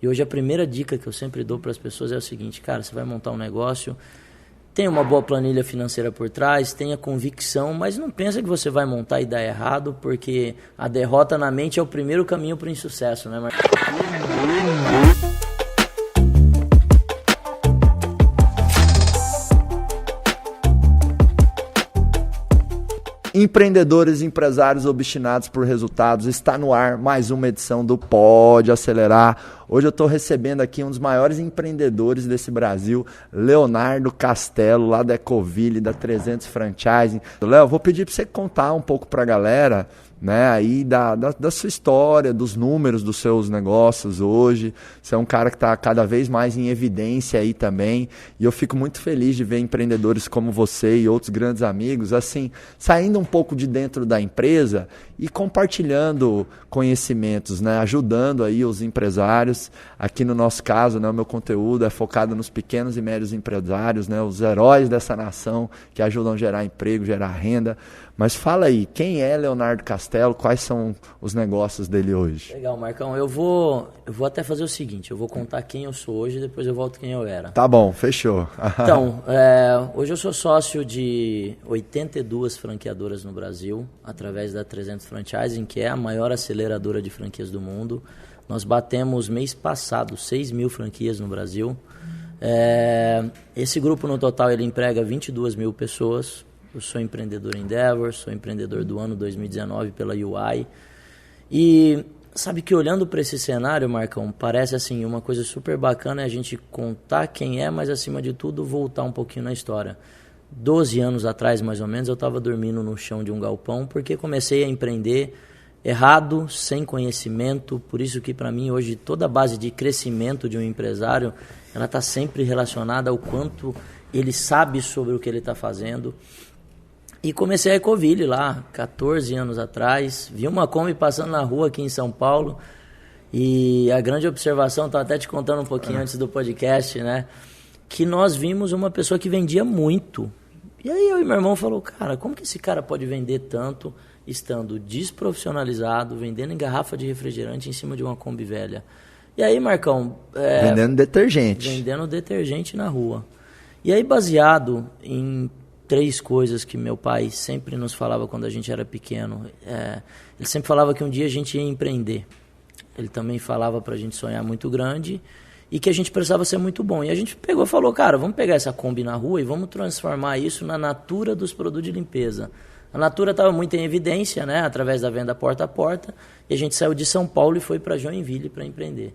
E hoje a primeira dica que eu sempre dou para as pessoas é o seguinte, cara, você vai montar um negócio, tenha uma boa planilha financeira por trás, tenha convicção, mas não pensa que você vai montar e dar errado, porque a derrota na mente é o primeiro caminho para o insucesso, né, Marcão? Empreendedores e empresários obstinados por resultados, está no ar mais uma edição do Pode Acelerar. Hoje eu estou recebendo aqui um dos maiores empreendedores desse Brasil, Leonardo Castelo, lá da Ecoville, da 300 Franchising. Léo, vou pedir para você contar um pouco para a galera, né, aí da sua história, dos números dos seus negócios hoje. Você é um cara que está cada vez mais em evidência aí também, e eu fico muito feliz de ver empreendedores como você e outros grandes amigos, assim, saindo um pouco de dentro da empresa e compartilhando conhecimentos, né, ajudando aí os empresários. Aqui no nosso caso, né, o meu conteúdo é focado nos pequenos e médios empresários, né, os heróis dessa nação que ajudam a gerar emprego, gerar renda. Mas fala aí, quem é Leonardo Castelo? Quais são os negócios dele hoje? Legal, Marcão. Eu vou até fazer o seguinte, eu vou contar quem eu sou hoje e depois eu volto quem eu era. Tá bom, fechou. Então, hoje eu sou sócio de 82 franqueadoras no Brasil, através da 300 Franchising, que é a maior aceleradora de franquias do mundo. Nós batemos mês passado 6 mil franquias no Brasil. Esse grupo no total ele emprega 22 mil pessoas. Eu sou empreendedor Endeavor, sou empreendedor do ano 2019 pela UI. E sabe que olhando para esse cenário, Marcão, parece assim uma coisa super bacana a gente contar quem é, mas acima de tudo voltar um pouquinho na história. 12 anos atrás, mais ou menos, eu estava dormindo no chão de um galpão porque comecei a empreender errado, sem conhecimento. Por isso que para mim hoje toda a base de crescimento de um empresário, ela está sempre relacionada ao quanto ele sabe sobre o que ele está fazendo. E comecei a Ecoville lá, 14 anos atrás. Vi uma Kombi passando na rua aqui em São Paulo. E a grande observação, estava até te contando um pouquinho antes do podcast, né? Que nós vimos uma pessoa que vendia muito. E aí eu e meu irmão falou, cara, como que esse cara pode vender tanto estando desprofissionalizado, vendendo em garrafa de refrigerante em cima de uma Kombi velha? E aí, Marcão... vendendo detergente. Vendendo detergente na rua. E aí, baseado em 3 coisas que meu pai sempre nos falava quando a gente era pequeno. Ele sempre falava que um dia a gente ia empreender. Ele também falava para a gente sonhar muito grande e que a gente precisava ser muito bom. E a gente pegou e falou, cara, vamos pegar essa Kombi na rua e vamos transformar isso na Natura dos produtos de limpeza. A Natura estava muito em evidência, né, através da venda porta a porta, e a gente saiu de São Paulo e foi para Joinville para empreender.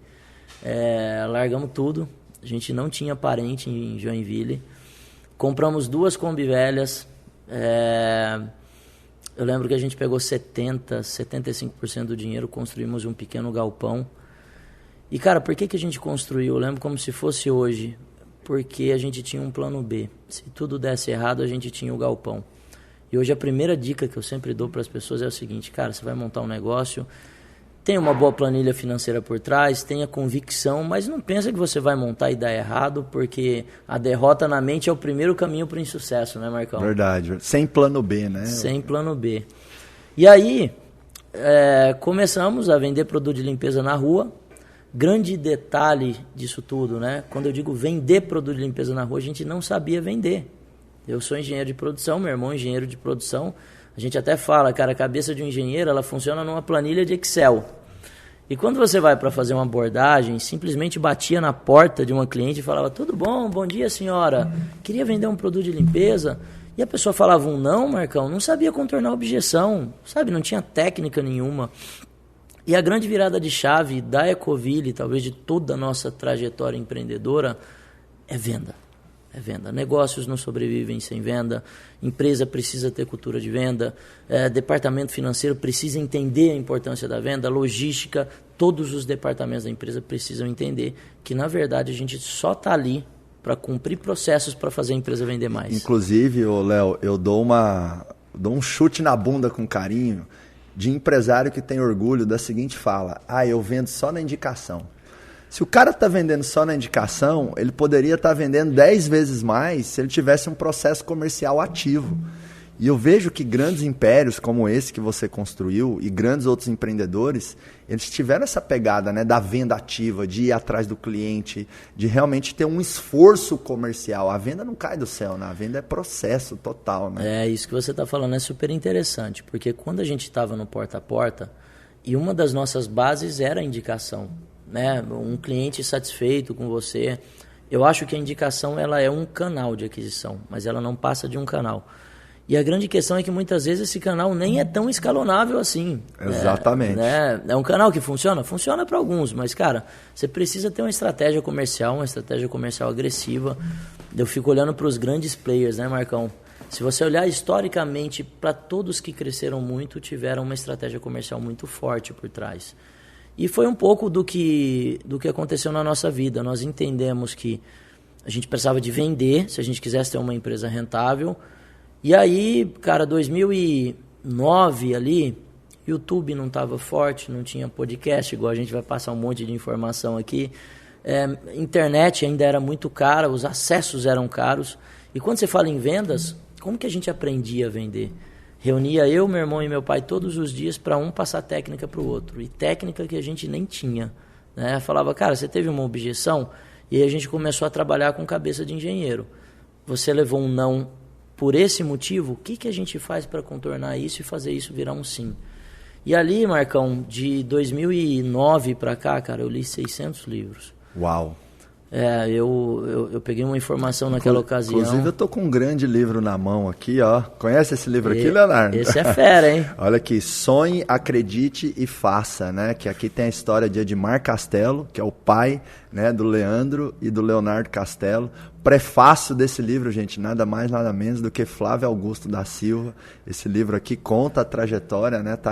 Largamos tudo, a gente não tinha parente em Joinville. Compramos 2 Kombi velhas. Eu lembro que a gente pegou 75% do dinheiro, construímos um pequeno galpão. E, cara, por que a gente construiu? Eu lembro como se fosse hoje. Porque a gente tinha um plano B. Se tudo desse errado, a gente tinha o galpão. E hoje a primeira dica que eu sempre dou para as pessoas é o seguinte, cara, você vai montar um negócio, tenha uma boa planilha financeira por trás, tenha convicção, mas não pensa que você vai montar e dar errado, porque a derrota na mente é o primeiro caminho para o insucesso, né, Marcão? Verdade, sem plano B, né? Sem plano B. E aí, começamos a vender produto de limpeza na rua. Grande detalhe disso tudo, né? Quando eu digo vender produto de limpeza na rua, a gente não sabia vender. Eu sou engenheiro de produção, meu irmão é engenheiro de produção. A gente até fala, cara, a cabeça de um engenheiro, ela funciona numa planilha de Excel. E quando você vai para fazer uma abordagem, simplesmente batia na porta de uma cliente e falava, tudo bom, bom dia senhora, queria vender um produto de limpeza. E a pessoa falava um não, Marcão, não sabia contornar a objeção, sabe, não tinha técnica nenhuma. E a grande virada de chave da Ecoville, talvez de toda a nossa trajetória empreendedora, é venda. É venda. Negócios não sobrevivem sem venda, empresa precisa ter cultura de venda, departamento financeiro precisa entender a importância da venda, logística, todos os departamentos da empresa precisam entender que, na verdade, a gente só está ali para cumprir processos para fazer a empresa vender mais. Inclusive, Léo, eu dou um chute na bunda com carinho de empresário que tem orgulho da seguinte fala, eu vendo só na indicação. Se o cara está vendendo só na indicação, ele poderia estar vendendo 10 vezes mais se ele tivesse um processo comercial ativo. E eu vejo que grandes impérios como esse que você construiu e grandes outros empreendedores, eles tiveram essa pegada, né, da venda ativa, de ir atrás do cliente, de realmente ter um esforço comercial. A venda não cai do céu, né? A venda é processo total. Né? É, isso que você está falando é super interessante, porque quando a gente estava no porta a porta, e uma das nossas bases era a indicação, né? Um cliente satisfeito com você. Eu acho que a indicação ela é um canal de aquisição, mas ela não passa de um canal. E a grande questão é que muitas vezes esse canal nem é tão escalonável assim. Exatamente. É um canal que funciona? Funciona para alguns, mas, cara, você precisa ter uma estratégia comercial agressiva. Eu fico olhando para os grandes players, né, Marcão? Se você olhar historicamente, para todos que cresceram muito, tiveram uma estratégia comercial muito forte por trás. E foi um pouco do que aconteceu na nossa vida. Nós entendemos que a gente precisava de vender, se a gente quisesse ter uma empresa rentável. E aí, cara, 2009 ali, YouTube não estava forte, não tinha podcast, igual a gente vai passar um monte de informação aqui. Internet ainda era muito cara, os acessos eram caros. E quando você fala em vendas, como que a gente aprendia a vender? Reunia eu, meu irmão e meu pai todos os dias para um passar técnica para o outro. E técnica que a gente nem tinha. Né? Falava, cara, você teve uma objeção? E aí a gente começou a trabalhar com cabeça de engenheiro. Você levou um não por esse motivo, o que a gente faz para contornar isso e fazer isso virar um sim? E ali, Marcão, de 2009 para cá, cara, eu li 600 livros. Uau! Eu peguei uma informação naquela ocasião. Inclusive, eu tô com um grande livro na mão aqui, ó. Conhece esse livro aqui, Leonardo? Esse é fera, hein? Olha aqui, Sonhe, Acredite e Faça, né? Que aqui tem a história de Edmar Castelo, que é o pai, né, do Leandro e do Leonardo Castelo. Prefácio desse livro, gente, nada mais, nada menos do que Flávio Augusto da Silva. Esse livro aqui conta a trajetória, né? Tá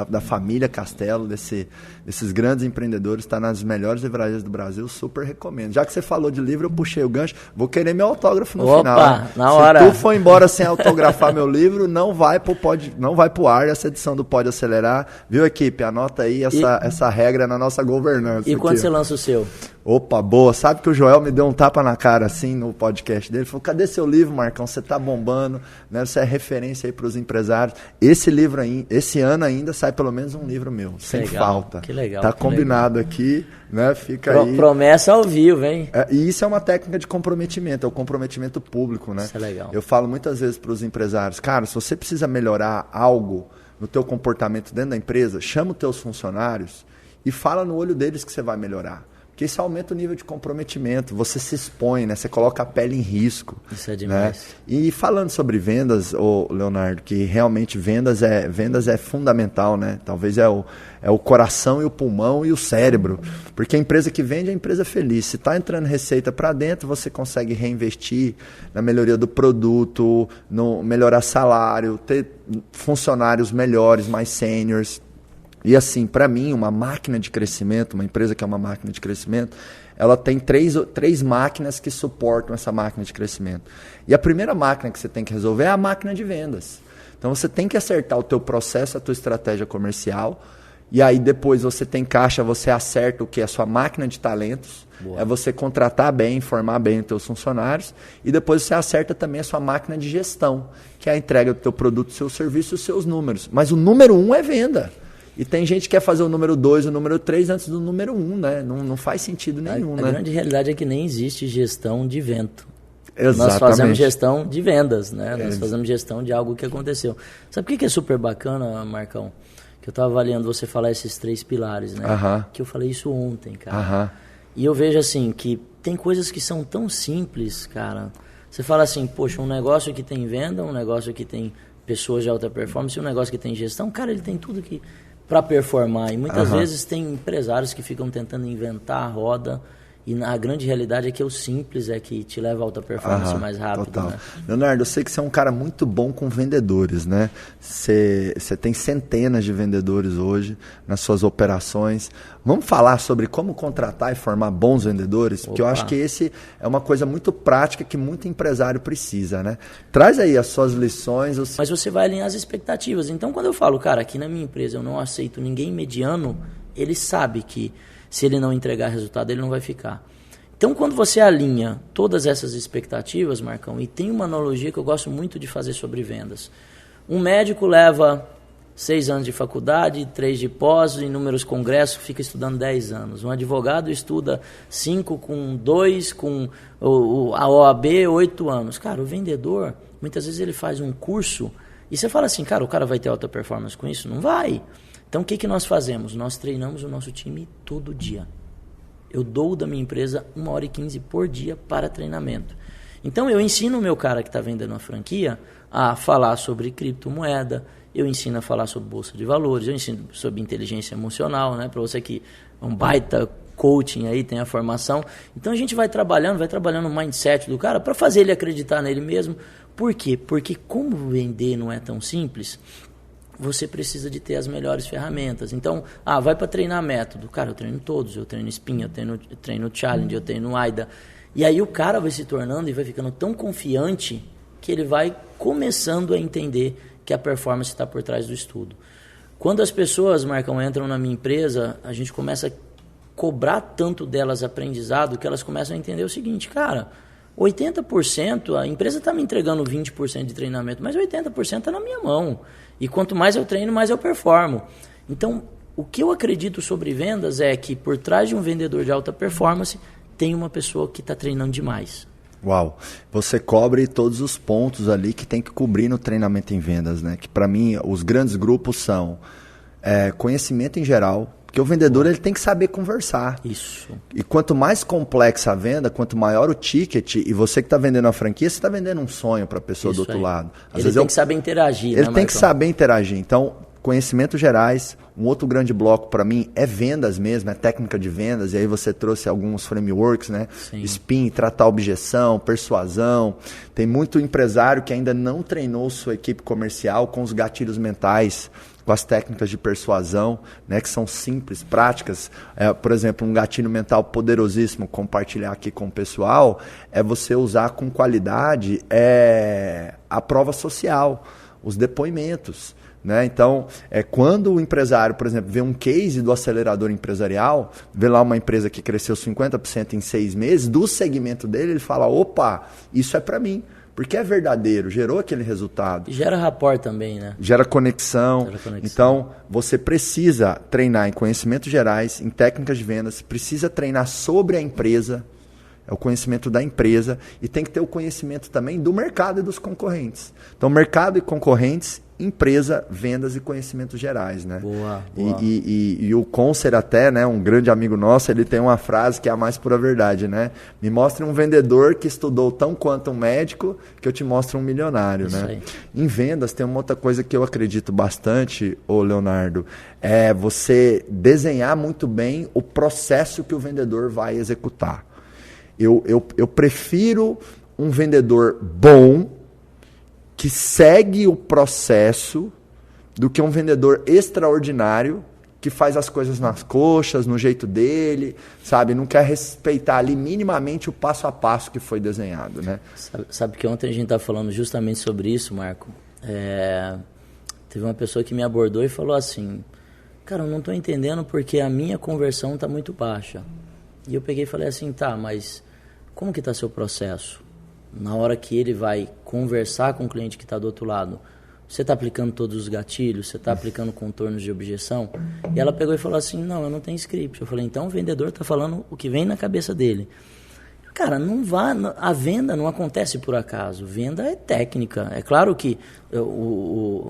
da família Castelo, desses grandes empreendedores, está nas melhores livrarias do Brasil, super recomendo. Já que você falou de livro, eu puxei o gancho, vou querer meu autógrafo no final. Né? Na hora. Se tu for embora sem autografar meu livro, não vai pro ar essa edição do Pode Acelerar. Viu, equipe? Anota aí essa regra na nossa governança. E quando você lança o seu? Opa, boa. Sabe que o Joel me deu um tapa na cara assim no podcast dele? Falou, cadê seu livro, Marcão? Você tá bombando, né? Você é referência aí pros empresários. Esse livro aí, esse ano ainda sai pelo menos um livro meu, sem falta. Que legal. Tá combinado aqui, né? Fica aí. Promessa ao vivo, hein? E isso é uma técnica de comprometimento, é o comprometimento público, né? Isso é legal. Eu falo muitas vezes pros empresários, cara, se você precisa melhorar algo no teu comportamento dentro da empresa, chama os teus funcionários e fala no olho deles que você vai melhorar. Porque isso aumenta o nível de comprometimento, você se expõe, né? Você coloca a pele em risco. Isso é demais. Né? E falando sobre vendas, Leonardo, que realmente vendas é fundamental, né? Talvez é o coração e o pulmão e o cérebro. Porque a empresa que vende é a empresa feliz. Se está entrando receita para dentro, você consegue reinvestir na melhoria do produto, no melhorar salário, ter funcionários melhores, mais seniors. E assim, para mim, uma máquina de crescimento, uma empresa que é uma máquina de crescimento, ela tem três máquinas que suportam essa máquina de crescimento. E a primeira máquina que você tem que resolver é a máquina de vendas. Então você tem que acertar o teu processo, a tua estratégia comercial, e aí depois você tem caixa, você acerta o que é a sua máquina de talentos, é você contratar bem, formar bem os teus funcionários, e depois você acerta também a sua máquina de gestão, que é a entrega do teu produto, do seu serviço e os seus números. Mas o número 1 é venda. E tem gente que quer fazer o número 2, o número 3 antes do número 1, né? Não faz sentido nenhum, né? A grande realidade é que nem existe gestão de vento. Exatamente. Nós fazemos gestão de vendas, né? Nós fazemos gestão de algo que aconteceu. Sabe o que é super bacana, Marcão? Que eu estava avaliando você falar esses 3 pilares, né? Que eu falei isso ontem, cara. E eu vejo assim, que tem coisas que são tão simples, cara. Você fala assim, poxa, um negócio que tem venda, um negócio que tem pessoas de alta performance, um negócio que tem gestão, cara, ele tem tudo que para performar. E muitas vezes tem empresários que ficam tentando inventar a roda, e a grande realidade é que o simples é que te leva a alta performance mais rápido. Total. Né? Leonardo, eu sei que você é um cara muito bom com vendedores, né? Você tem centenas de vendedores hoje nas suas operações. Vamos falar sobre como contratar e formar bons vendedores? Porque eu acho que esse é uma coisa muito prática que muito empresário precisa, né? Traz aí as suas lições. Mas você vai alinhar as expectativas. Então, quando eu falo, cara, aqui na minha empresa eu não aceito ninguém mediano, ele sabe que se ele não entregar resultado, ele não vai ficar. Então, quando você alinha todas essas expectativas, Marcão, e tem uma analogia que eu gosto muito de fazer sobre vendas. Um médico leva 6 anos de faculdade, 3 de pós, inúmeros congressos, fica estudando 10 anos. Um advogado estuda 5 com 2, com a OAB, 8 anos. Cara, o vendedor, muitas vezes ele faz um curso e você fala assim, cara, o cara vai ter alta performance com isso? Não vai. Então, o que nós fazemos? Nós treinamos o nosso time todo dia. Eu dou da minha empresa 1h15 por dia para treinamento. Então, eu ensino o meu cara que está vendendo uma franquia a falar sobre criptomoeda, eu ensino a falar sobre bolsa de valores, eu ensino sobre inteligência emocional, né? Para você que é um baita coaching aí, tem a formação. Então, a gente vai trabalhando o mindset do cara para fazer ele acreditar nele mesmo. Por quê? Porque como vender não é tão simples, você precisa de ter as melhores ferramentas. Então, vai para treinar método. Cara, eu treino todos. Eu treino Spin, eu treino Challenge, eu treino AIDA. E aí o cara vai se tornando e vai ficando tão confiante que ele vai começando a entender que a performance está por trás do estudo. Quando as pessoas, Marcão, entram na minha empresa, a gente começa a cobrar tanto delas aprendizado que elas começam a entender o seguinte, cara, 80%, a empresa está me entregando 20% de treinamento, mas 80% está na minha mão. E quanto mais eu treino, mais eu performo. Então, o que eu acredito sobre vendas é que por trás de um vendedor de alta performance, tem uma pessoa que está treinando demais. Uau, você cobre todos os pontos ali que tem que cobrir no treinamento em vendas, né? Que para mim, os grandes grupos são conhecimento em geral, porque o vendedor ele tem que saber conversar. Isso. E quanto mais complexa a venda, quanto maior o ticket, e você que está vendendo a franquia, você está vendendo um sonho para a pessoa do outro lado. Às vezes tem que saber interagir. Ele tem que saber interagir. Então, conhecimentos gerais, um outro grande bloco para mim é vendas mesmo, é técnica de vendas, e aí você trouxe alguns frameworks, né? Sim. Spin, tratar objeção, persuasão. Tem muito empresário que ainda não treinou sua equipe comercial com os gatilhos mentais, com as técnicas de persuasão, né, que são simples, práticas. Por exemplo, um gatilho mental poderosíssimo, compartilhar aqui com o pessoal, é você usar com qualidade a prova social, os depoimentos. Né? Então, quando o empresário, por exemplo, vê um case do acelerador empresarial, vê lá uma empresa que cresceu 50% em 6 meses, do segmento dele, ele fala, opa, isso é para mim. Porque é verdadeiro, gerou aquele resultado. E gera rapport também, né? Gera conexão. Então, você precisa treinar em conhecimentos gerais, em técnicas de vendas, precisa treinar sobre a empresa, é o conhecimento da empresa, e tem que ter o conhecimento também do mercado e dos concorrentes. Então, mercado e concorrentes, empresa, vendas e conhecimentos gerais, né? Boa. E o Concer até, né, um grande amigo nosso, ele tem uma frase que é a mais pura verdade, né? Me mostre um vendedor que estudou tão quanto um médico, que eu te mostro um milionário, isso, né? Aí. Em vendas tem uma outra coisa que eu acredito bastante, ô Leonardo, é você desenhar muito bem o processo que o vendedor vai executar. Eu prefiro um vendedor bom que segue o processo do que um vendedor extraordinário que faz as coisas nas coxas, no jeito dele, sabe? Não quer respeitar ali minimamente o passo a passo que foi desenhado, né? Sabe que ontem a gente estava falando justamente sobre isso, Marco. Teve uma pessoa que me abordou e falou assim, cara, eu não estou entendendo porque a minha conversão está muito baixa. E eu peguei e falei assim, tá, mas como que está seu processo? Na hora que ele vai conversar com o cliente que está do outro lado, você está aplicando todos os gatilhos, você está aplicando contornos de objeção? E ela pegou e falou assim, não, eu não tenho script. Eu falei, então o vendedor está falando o que vem na cabeça dele. Cara, a venda não acontece por acaso, venda é técnica. É claro que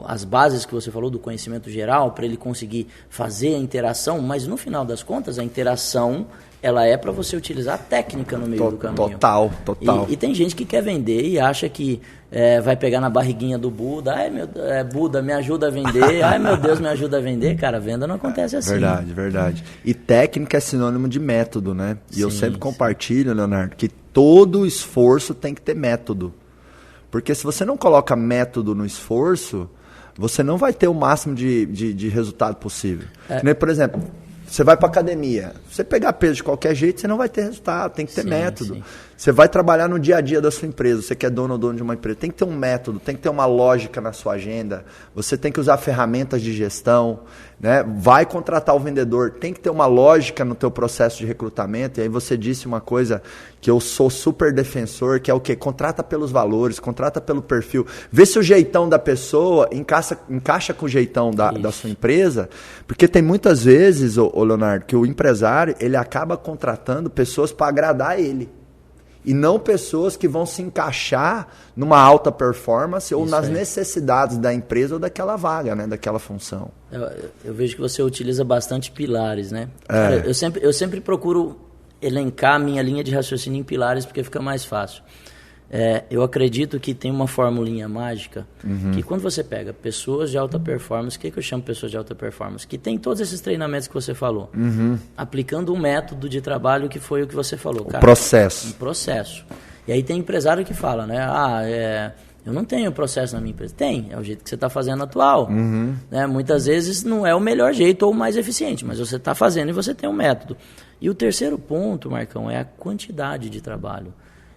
as bases que você falou do conhecimento geral, para ele conseguir fazer a interação, mas no final das contas a interação ela é para você utilizar a técnica no meio do caminho. Total. E tem gente que quer vender e acha que vai pegar na barriguinha do Buda. Ai, Buda, me ajuda a vender. Ai, meu Deus, me ajuda a vender. Cara, a venda não acontece assim. Verdade. E técnica é sinônimo de método, né? E eu sempre compartilho, Leonardo, que todo esforço tem que ter método. Porque se você não coloca método no esforço, você não vai ter o máximo de resultado possível. Por exemplo, você vai para academia, você pegar peso de qualquer jeito, você não vai ter resultado, tem que ter método. Sim. Você vai trabalhar no dia a dia da sua empresa, você que é dono ou dono de uma empresa, tem que ter um método, tem que ter uma lógica na sua agenda, você tem que usar ferramentas de gestão, né? Vai contratar o vendedor, tem que ter uma lógica no teu processo de recrutamento. E aí você disse uma coisa que eu sou super defensor, que é o quê? Contrata pelos valores, contrata pelo perfil. Vê se o jeitão da pessoa encaixa com o jeitão da sua empresa, porque tem muitas vezes, ô Leonardo, que o empresário ele acaba contratando pessoas para agradar ele. E não pessoas que vão se encaixar numa alta performance ou nas necessidades da empresa ou daquela vaga, né? Daquela função. Eu vejo que você utiliza bastante pilares, né? Cara, eu sempre procuro elencar a minha linha de raciocínio em pilares porque fica mais fácil. Eu acredito que tem uma formulinha mágica que quando você pega pessoas de alta performance, o que eu chamo de pessoas de alta performance? Que tem todos esses treinamentos que você falou, aplicando um método de trabalho que foi o que você falou. Cara, processo. Um processo. E aí tem empresário que fala, né? Eu não tenho processo na minha empresa. Tem, é o jeito que você está fazendo atual. Né? Muitas vezes não é o melhor jeito ou o mais eficiente, mas você está fazendo e você tem um método. E o terceiro ponto, Marcão, é a quantidade de trabalho.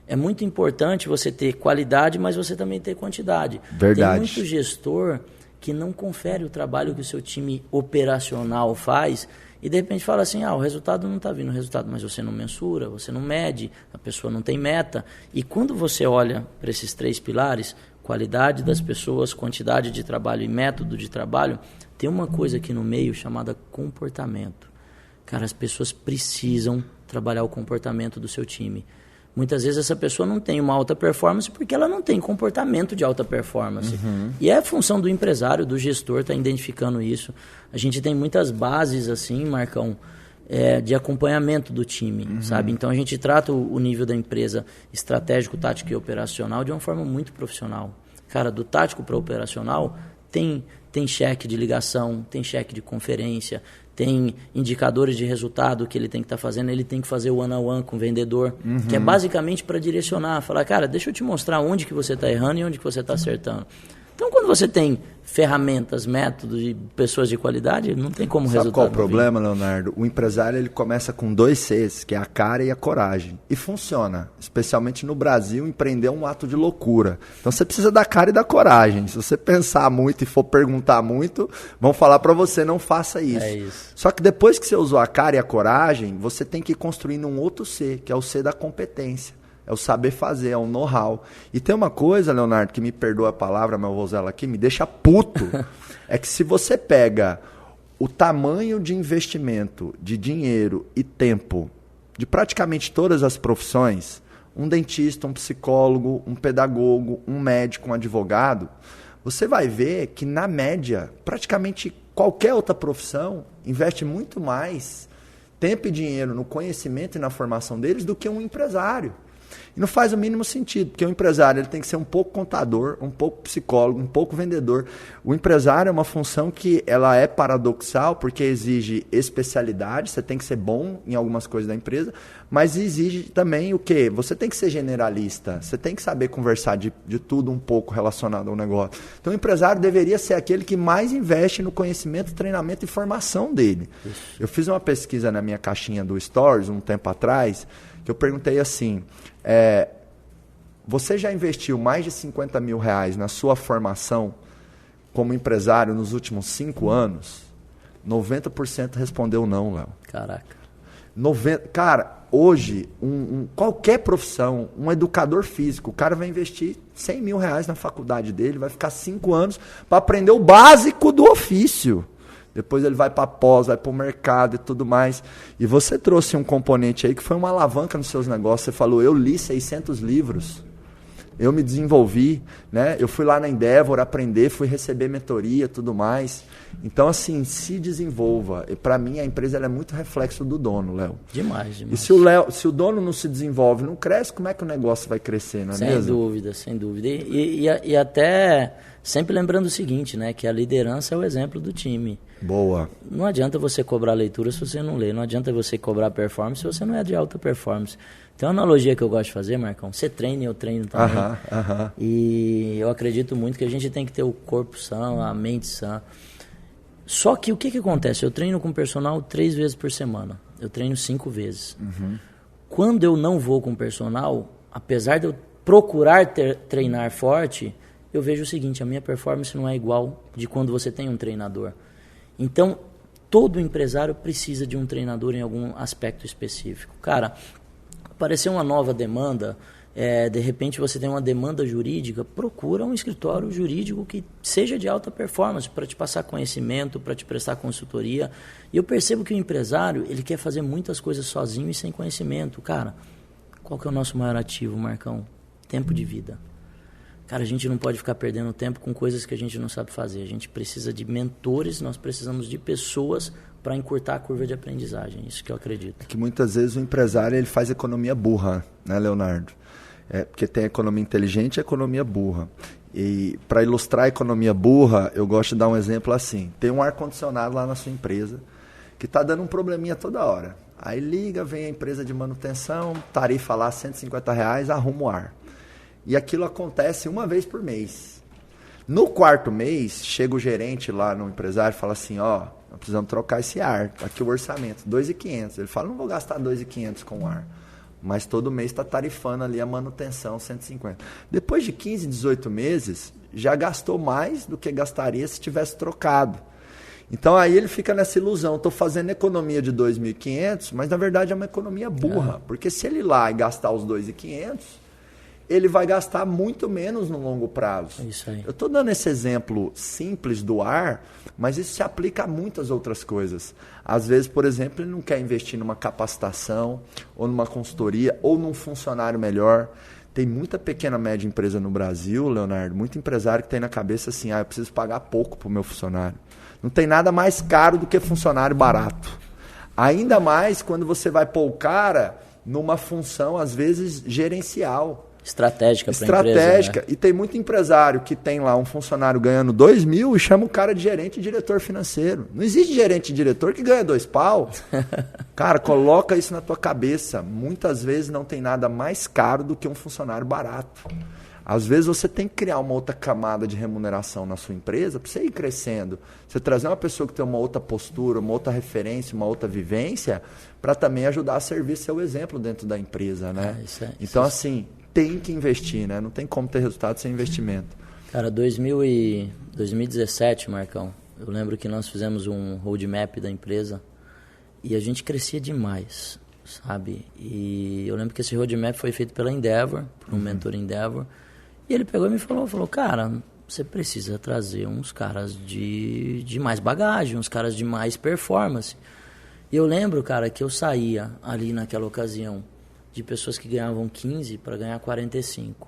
É muito importante você ter qualidade, mas você também ter quantidade. Verdade. Tem muito gestor que não confere o trabalho que o seu time operacional faz e de repente fala assim, o resultado não está vindo, mas você não mensura, você não mede, a pessoa não tem meta. E quando você olha para esses 3 pilares, qualidade das pessoas, quantidade de trabalho e método de trabalho, tem uma coisa aqui no meio chamada comportamento. Cara, as pessoas precisam trabalhar o comportamento do seu time. Muitas vezes essa pessoa não tem uma alta performance porque ela não tem comportamento de alta performance. E é função do empresário, do gestor estar identificando isso. A gente tem muitas bases assim, Marcão, de acompanhamento do time, sabe? Então a gente trata o nível da empresa estratégico, tático e operacional de uma forma muito profissional. Cara, do tático para o operacional tem cheque de ligação, tem cheque de conferência, tem indicadores de resultado que ele tem que estar fazendo, ele tem que fazer o one-on-one com o vendedor, que é basicamente para direcionar, falar, cara, deixa eu te mostrar onde que você está errando e onde que você está acertando. Então, quando você tem ferramentas, métodos e pessoas de qualidade, não tem como resultado. Sabe qual é o problema, Leonardo? O empresário ele começa com 2 Cs, que é a cara e a coragem. E funciona. Especialmente no Brasil, empreender é um ato de loucura. Então você precisa da cara e da coragem. Se você pensar muito e for perguntar muito, vão falar para você, não faça isso. É isso. Só que depois que você usou a cara e a coragem, você tem que ir construindo um outro C, que é o C da competência. É o saber fazer, é o know-how. E tem uma coisa, Leonardo, que me perdoa a palavra, mas eu vou usar ela aqui, me deixa puto. É que se você pega o tamanho de investimento, de dinheiro e tempo de praticamente todas as profissões, um dentista, um psicólogo, um pedagogo, um médico, um advogado, você vai ver que, na média, praticamente qualquer outra profissão investe muito mais tempo e dinheiro no conhecimento e na formação deles do que um empresário. E não faz o mínimo sentido, porque o empresário ele tem que ser um pouco contador, um pouco psicólogo, um pouco vendedor. O empresário é uma função que ela é paradoxal, porque exige especialidade, você tem que ser bom em algumas coisas da empresa, mas exige também o quê? Você tem que ser generalista, você tem que saber conversar de tudo um pouco relacionado ao negócio. Então o empresário deveria ser aquele que mais investe no conhecimento, treinamento e formação dele. Isso. Eu fiz uma pesquisa na minha caixinha do Stories um tempo atrás, que eu perguntei assim, você já investiu mais de 50 mil reais na sua formação como empresário nos últimos 5 anos? 90% respondeu não, Léo. Caraca. Cara, hoje, qualquer profissão, um educador físico, o cara vai investir 100 mil reais na faculdade dele, vai ficar 5 anos para aprender o básico do ofício. Depois ele vai para pós, vai para o mercado e tudo mais. E você trouxe um componente aí que foi uma alavanca nos seus negócios. Você falou, eu li 600 livros, eu me desenvolvi, né? Eu fui lá na Endeavor aprender, fui receber mentoria e tudo mais. Então, assim, se desenvolva. E para mim, a empresa ela é muito reflexo do dono, Léo. Demais. E se o dono não se desenvolve, não cresce, como é que o negócio vai crescer, não é mesmo? Sem dúvida. E até sempre lembrando o seguinte, né? Que a liderança é o exemplo do time. Boa. Não adianta você cobrar leitura se você não lê. Não adianta você cobrar performance se você não é de alta performance. Tem uma analogia que eu gosto de fazer, Marcão. Você treina e eu treino também. E eu acredito muito que a gente tem que ter o corpo sã, a mente sã. Só que o que acontece? Eu treino com personal 3 vezes por semana. Eu treino 5 vezes. Quando eu não vou com personal, apesar de eu procurar treinar forte, eu vejo o seguinte, a minha performance não é igual de quando você tem um treinador. Então, todo empresário precisa de um treinador em algum aspecto específico. Cara, apareceu uma nova demanda, de repente você tem uma demanda jurídica, procura um escritório jurídico que seja de alta performance para te passar conhecimento, para te prestar consultoria. E eu percebo que o empresário, ele quer fazer muitas coisas sozinho e sem conhecimento. Cara, qual que é o nosso maior ativo, Marcão? Tempo de vida. Cara, a gente não pode ficar perdendo tempo com coisas que a gente não sabe fazer. A gente precisa de mentores, nós precisamos de pessoas para encurtar a curva de aprendizagem. Isso que eu acredito. É que muitas vezes o empresário ele faz economia burra, né, Leonardo? Porque tem economia inteligente e economia burra. E para ilustrar a economia burra, eu gosto de dar um exemplo assim. Tem um ar-condicionado lá na sua empresa que está dando um probleminha toda hora. Aí liga, vem a empresa de manutenção, tarifa lá R$150, arruma o ar. E aquilo acontece uma vez por mês. No quarto mês, chega o gerente lá no empresário e fala assim, nós precisamos trocar esse ar. Aqui o orçamento, R$2.500. Ele fala, não vou gastar R$2.500 com o ar. Mas todo mês está tarifando ali a manutenção, 150. Depois de 15, 18 meses, já gastou mais do que gastaria se tivesse trocado. Então aí ele fica nessa ilusão, estou fazendo economia de 2.500, mas na verdade é uma economia burra. Porque se ele ir lá e gastar os 2.500, ele vai gastar muito menos no longo prazo. Isso aí. Eu estou dando esse exemplo simples do ar, mas isso se aplica a muitas outras coisas. Às vezes, por exemplo, ele não quer investir numa capacitação, ou numa consultoria, ou num funcionário melhor. Tem muita pequena, média empresa no Brasil, Leonardo, muito empresário que tem na cabeça assim, eu preciso pagar pouco para o meu funcionário. Não tem nada mais caro do que funcionário barato. Ainda mais quando você vai pôr o cara numa função, às vezes, gerencial. Estratégica para a empresa, né? E tem muito empresário que tem lá um funcionário ganhando 2 mil e chama o cara de gerente e diretor financeiro. Não existe gerente e diretor que ganha 2 pau. Cara, coloca isso na tua cabeça. Muitas vezes não tem nada mais caro do que um funcionário barato. Às vezes você tem que criar uma outra camada de remuneração na sua empresa para você ir crescendo. Você trazer uma pessoa que tem uma outra postura, uma outra referência, uma outra vivência, para também ajudar a servir seu exemplo dentro da empresa, né? Então, assim, tem que investir, né? Não tem como ter resultado sem investimento. Cara, 2017, Marcão, eu lembro que nós fizemos um roadmap da empresa e a gente crescia demais, sabe? E eu lembro que esse roadmap foi feito pela Endeavor, por um mentor Endeavor, e ele pegou e me falou, cara, você precisa trazer uns caras de mais bagagem, uns caras de mais performance. E eu lembro, cara, que eu saía ali naquela ocasião de pessoas que ganhavam 15 para ganhar 45.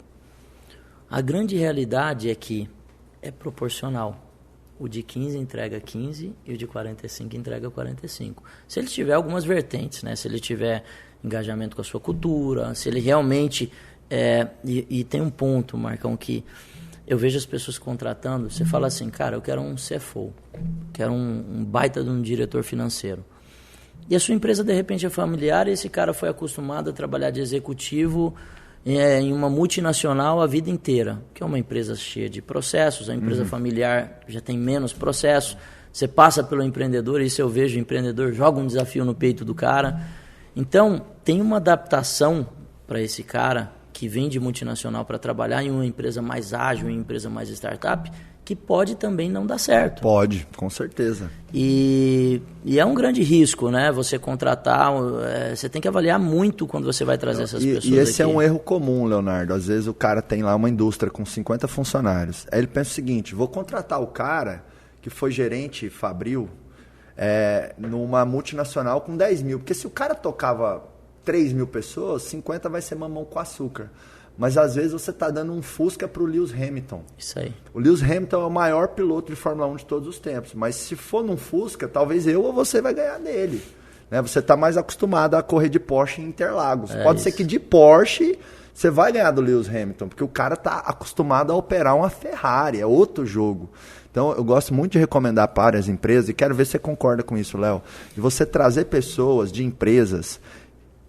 A grande realidade é que é proporcional. O de 15 entrega 15 e o de 45 entrega 45. Se ele tiver algumas vertentes, né? Se ele tiver engajamento com a sua cultura, se ele realmente... E tem um ponto, Marcão, que eu vejo as pessoas contratando, você fala assim, cara, eu quero um CFO, quero um baita de um diretor financeiro. E a sua empresa, de repente, é familiar e esse cara foi acostumado a trabalhar de executivo em uma multinacional a vida inteira, que é uma empresa cheia de processos, a empresa familiar já tem menos processos. Você passa pelo empreendedor, e isso eu vejo, o empreendedor joga um desafio no peito do cara. Então, tem uma adaptação para esse cara que vem de multinacional para trabalhar em uma empresa mais ágil, em uma empresa mais startup, que pode também não dar certo. Pode, com certeza. E é um grande risco, né? Você contratar, você tem que avaliar muito quando você vai trazer essas pessoas. E esse aqui. É um erro comum, Leonardo. Às vezes o cara tem lá uma indústria com 50 funcionários. Aí ele pensa o seguinte, vou contratar o cara que foi gerente fabril numa multinacional com 10 mil. Porque se o cara tocava 3 mil pessoas, 50 vai ser mamão com açúcar. Mas às vezes você está dando um Fusca para o Lewis Hamilton. Isso aí. O Lewis Hamilton é o maior piloto de Fórmula 1 de todos os tempos. Mas se for num Fusca, talvez eu ou você vai ganhar dele. Né? Você está mais acostumado a correr de Porsche em Interlagos. Pode ser que de Porsche você vai ganhar do Lewis Hamilton, porque o cara está acostumado a operar uma Ferrari, é outro jogo. Então eu gosto muito de recomendar para as empresas, e quero ver se você concorda com isso, Léo, de você trazer pessoas de empresas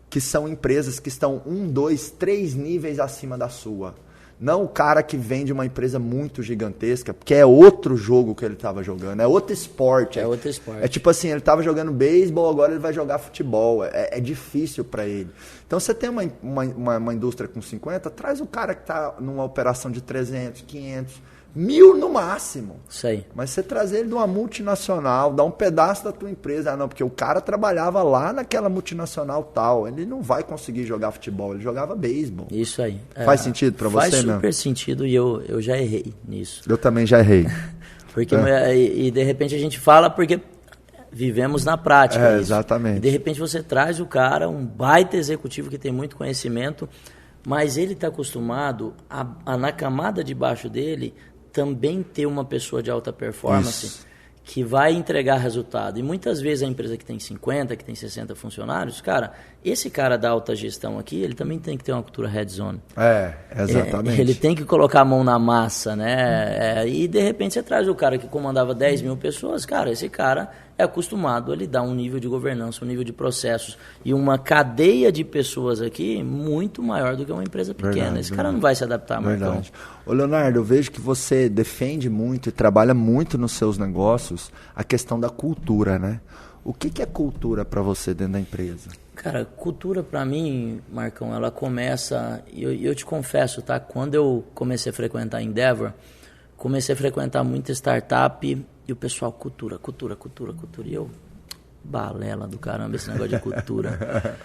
que são empresas que estão 1, 2, 3 níveis acima da sua. Não o cara que vem de uma empresa muito gigantesca, porque é outro jogo que ele estava jogando, é outro esporte. É outro esporte. É tipo assim, ele estava jogando beisebol, agora ele vai jogar futebol. É difícil para ele. Então, você tem uma indústria com 50, traz o cara que está numa operação de 300, 500, 1000 no máximo. Isso aí. Mas você trazer ele de uma multinacional, dar um pedaço da tua empresa, não, porque o cara trabalhava lá naquela multinacional tal, ele não vai conseguir jogar futebol, ele jogava beisebol. Isso aí. Faz sentido pra você, Faz né? super sentido e eu já errei nisso. Eu também já errei. Porque, e de repente a gente fala porque vivemos na prática isso. Exatamente. E de repente você traz o cara, um baita executivo que tem muito conhecimento, mas ele está acostumado a na camada de baixo dele também ter uma pessoa de alta performance que vai entregar resultado. E muitas vezes a empresa que tem 50, que tem 60 funcionários, cara, esse cara da alta gestão aqui, ele também tem que ter uma cultura heads-on. Exatamente. Ele tem que colocar a mão na massa, né? E de repente você traz o cara que comandava 10 mil pessoas, cara, esse cara é acostumado a lidar um nível de governança, um nível de processos e uma cadeia de pessoas aqui muito maior do que uma empresa pequena. Esse cara não vai se adaptar, Marcão. Ô Leonardo, eu vejo que você defende muito e trabalha muito nos seus negócios a questão da cultura, né? O que é cultura para você dentro da empresa? Cara, cultura para mim, Marcão, ela começa... Eu te confesso, tá? Quando eu comecei a frequentar a Endeavor, comecei a frequentar muita startup e o pessoal, cultura. E eu, balela do caramba esse negócio de cultura.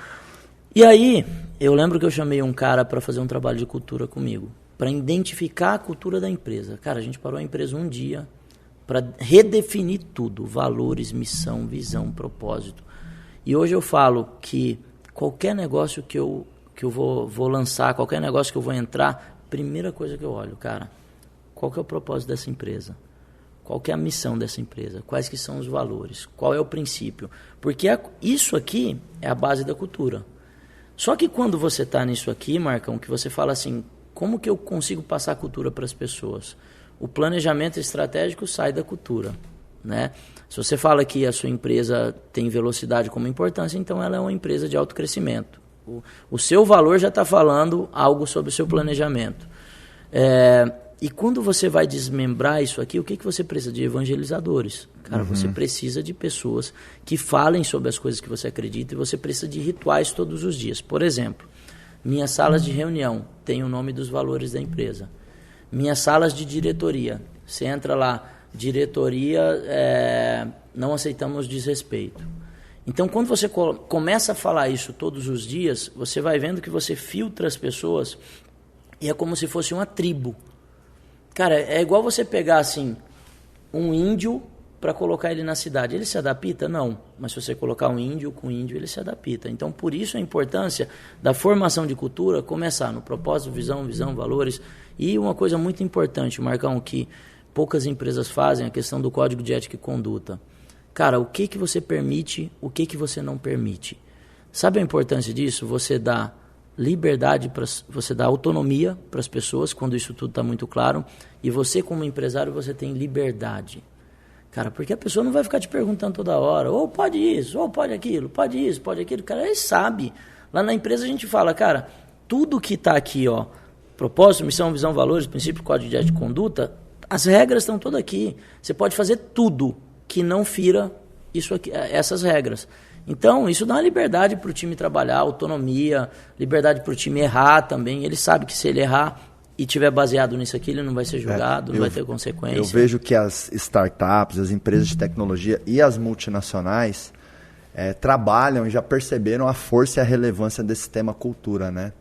E aí, eu lembro que eu chamei um cara para fazer um trabalho de cultura comigo, para identificar a cultura da empresa. Cara, a gente parou a empresa um dia para redefinir tudo, valores, missão, visão, propósito. E hoje eu falo que qualquer negócio que eu vou lançar, qualquer negócio que eu vou entrar, primeira coisa que eu olho, cara, qual que é o propósito dessa empresa? Qual que é a missão dessa empresa? Quais que são os valores? Qual é o princípio? Porque isso aqui é a base da cultura. Só que quando você está nisso aqui, Marcão, que você fala assim, como que eu consigo passar a cultura para as pessoas? O planejamento estratégico sai da cultura, né? Se você fala que a sua empresa tem velocidade como importância, então ela é uma empresa de alto crescimento. O seu valor já está falando algo sobre o seu planejamento. E quando você vai desmembrar isso aqui, o que você precisa? De evangelizadores. Cara, você precisa de pessoas que falem sobre as coisas que você acredita e você precisa de rituais todos os dias. Por exemplo, minhas salas de reunião têm o nome dos valores da empresa. Minhas salas de diretoria, você entra lá, diretoria, não aceitamos desrespeito. Então, quando você começa a falar isso todos os dias, você vai vendo que você filtra as pessoas e é como se fosse uma tribo. Cara, é igual você pegar, assim, um índio para colocar ele na cidade. Ele se adapta? Não. Mas se você colocar um índio com índio, ele se adapta. Então, por isso a importância da formação de cultura começar no propósito, visão, valores. E uma coisa muito importante, Marcão, que poucas empresas fazem, a questão do código de ética e conduta. Cara, o que você permite, o que você não permite. Sabe a importância disso? Você dá liberdade, você dá autonomia para as pessoas, quando isso tudo está muito claro, e você como empresário, você tem liberdade. Cara, porque a pessoa não vai ficar te perguntando toda hora, ou pode isso, ou pode aquilo, pode isso, pode aquilo. Cara, ele sabe. Lá na empresa a gente fala, cara, tudo que está aqui, ó, propósito, missão, visão, valores, princípio, código de ética e conduta, as regras estão todas aqui. Você pode fazer tudo que não fira isso aqui, essas regras. Então, isso dá uma liberdade para o time trabalhar, autonomia, liberdade para o time errar também. Ele sabe que se ele errar e tiver baseado nisso aqui, ele não vai ser julgado, não vai ter consequência. Eu vejo que as startups, as empresas de tecnologia e as multinacionais trabalham e já perceberam a força e a relevância desse tema cultura, né?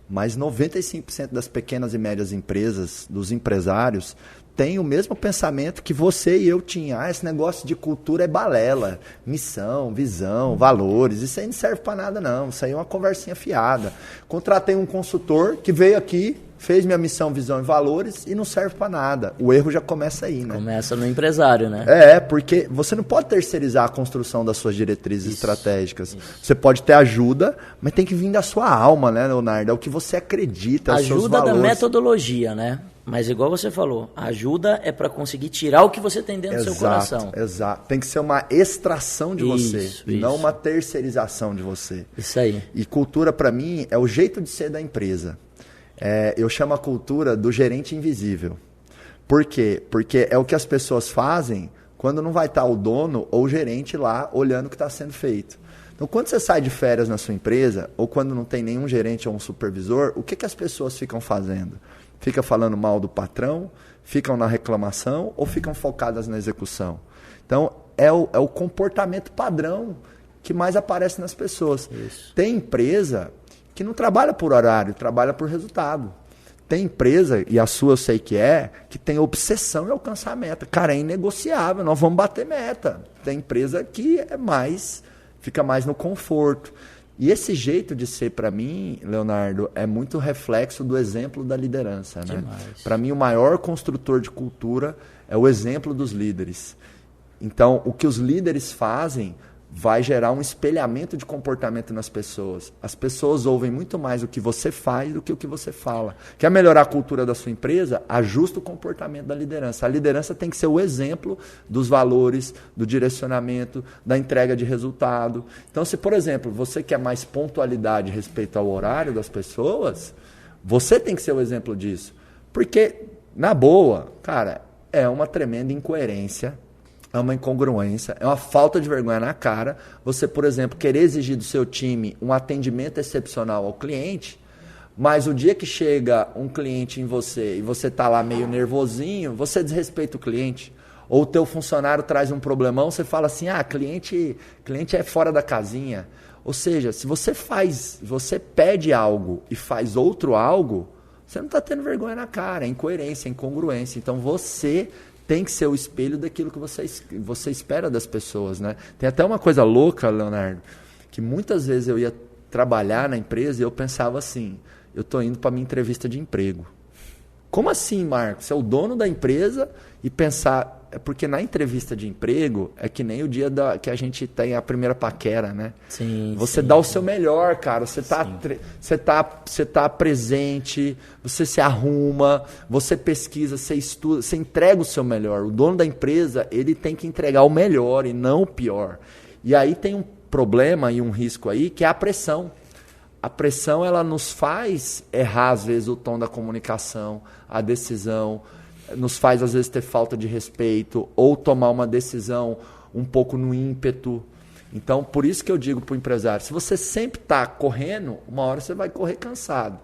Mas 95% das pequenas e médias empresas, dos empresários, tem o mesmo pensamento que você e eu tinha. Esse negócio de cultura é balela. Missão, visão, valores. Isso aí não serve para nada, não. Isso aí é uma conversinha fiada. Contratei um consultor que veio aqui, fez minha missão, visão e valores e não serve para nada. O erro já começa aí, né? Começa no empresário, né? Porque você não pode terceirizar a construção das suas diretrizes estratégicas. Você pode ter ajuda, mas tem que vir da sua alma, né, Leonardo? É o que você acredita, os seus valores. Ajuda da metodologia, né? Mas igual você falou, a ajuda é para conseguir tirar o que você tem dentro do seu coração. Exato. Tem que ser uma extração de você, não uma terceirização de você. Isso aí. E cultura, para mim, é o jeito de ser da empresa. Eu chamo a cultura do gerente invisível. Por quê? Porque é o que as pessoas fazem quando não vai estar o dono ou o gerente lá olhando o que está sendo feito. Então, quando você sai de férias na sua empresa, ou quando não tem nenhum gerente ou um supervisor, o que as pessoas ficam fazendo? Fica falando mal do patrão, ficam na reclamação ou ficam focadas na execução? Então, é o comportamento padrão que mais aparece nas pessoas. Isso. Tem empresa que não trabalha por horário, trabalha por resultado. Tem empresa, e a sua eu sei que tem obsessão em alcançar a meta. Cara, é inegociável, nós vamos bater meta. Tem empresa que fica mais no conforto. E esse jeito de ser, para mim, Leonardo, é muito reflexo do exemplo da liderança. Né? Para mim, o maior construtor de cultura é o exemplo dos líderes. Então, o que os líderes fazem vai gerar um espelhamento de comportamento nas pessoas. As pessoas ouvem muito mais o que você faz do que o que você fala. Quer melhorar a cultura da sua empresa? Ajusta o comportamento da liderança. A liderança tem que ser o exemplo dos valores, do direcionamento, da entrega de resultado. Então, se, por exemplo, você quer mais pontualidade respeito ao horário das pessoas, você tem que ser o exemplo disso. Porque, na boa, cara, é uma tremenda incoerência, é uma incongruência, é uma falta de vergonha na cara você, por exemplo, querer exigir do seu time um atendimento excepcional ao cliente, mas o dia que chega um cliente em você e você está lá meio nervosinho, você desrespeita o cliente. Ou o teu funcionário traz um problemão, você fala assim, cliente é fora da casinha. Ou seja, se você pede algo e faz outro algo, você não está tendo vergonha na cara, é incoerência, é incongruência. Então você tem que ser o espelho daquilo que você espera das pessoas, né? Tem até uma coisa louca, Leonardo, que muitas vezes eu ia trabalhar na empresa e eu pensava assim, eu estou indo para minha entrevista de emprego. Como assim, Marcos? Você é o dono da empresa e pensar... É porque na entrevista de emprego é que nem o dia que a gente tem a primeira paquera, né? Sim, você dá o seu melhor, cara. Você tá presente, você se arruma, você pesquisa, você estuda, você entrega o seu melhor. O dono da empresa, ele tem que entregar o melhor e não o pior. E aí tem um problema e um risco aí, que é a pressão. A pressão, ela nos faz errar, às vezes, o tom da comunicação, a decisão, nos faz, às vezes, ter falta de respeito ou tomar uma decisão um pouco no ímpeto. Então, por isso que eu digo para o empresário, se você sempre está correndo, uma hora você vai correr cansado.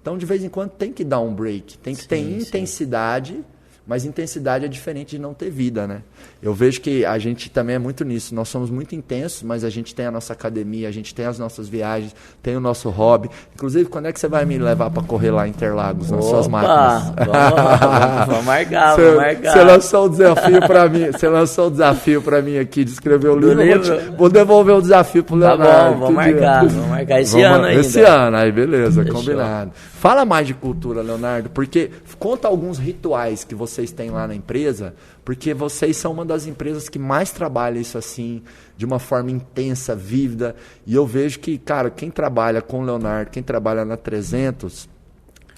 Então, de vez em quando, tem que dar um break, tem que ter intensidade, mas intensidade é diferente de não ter vida, né? Eu vejo que a gente também é muito nisso. Nós somos muito intensos, mas a gente tem a nossa academia, a gente tem as nossas viagens, tem o nosso hobby. Inclusive, quando é que você vai me levar para correr lá em Interlagos, nas suas máquinas? Vamos marcar, vamos marcar. Você lançou o desafio para mim aqui de escrever o livro. Vou devolver o desafio pro Leonardo. Tá bom, vamos marcar esse ano ainda. Esse ano, aí beleza, Fechou. Combinado. Fala mais de cultura, Leonardo, porque conta alguns rituais que vocês têm lá na empresa, porque vocês são uma das empresas que mais trabalha isso assim, de uma forma intensa, vívida, e eu vejo que, cara, quem trabalha com o Leonardo, quem trabalha na 300,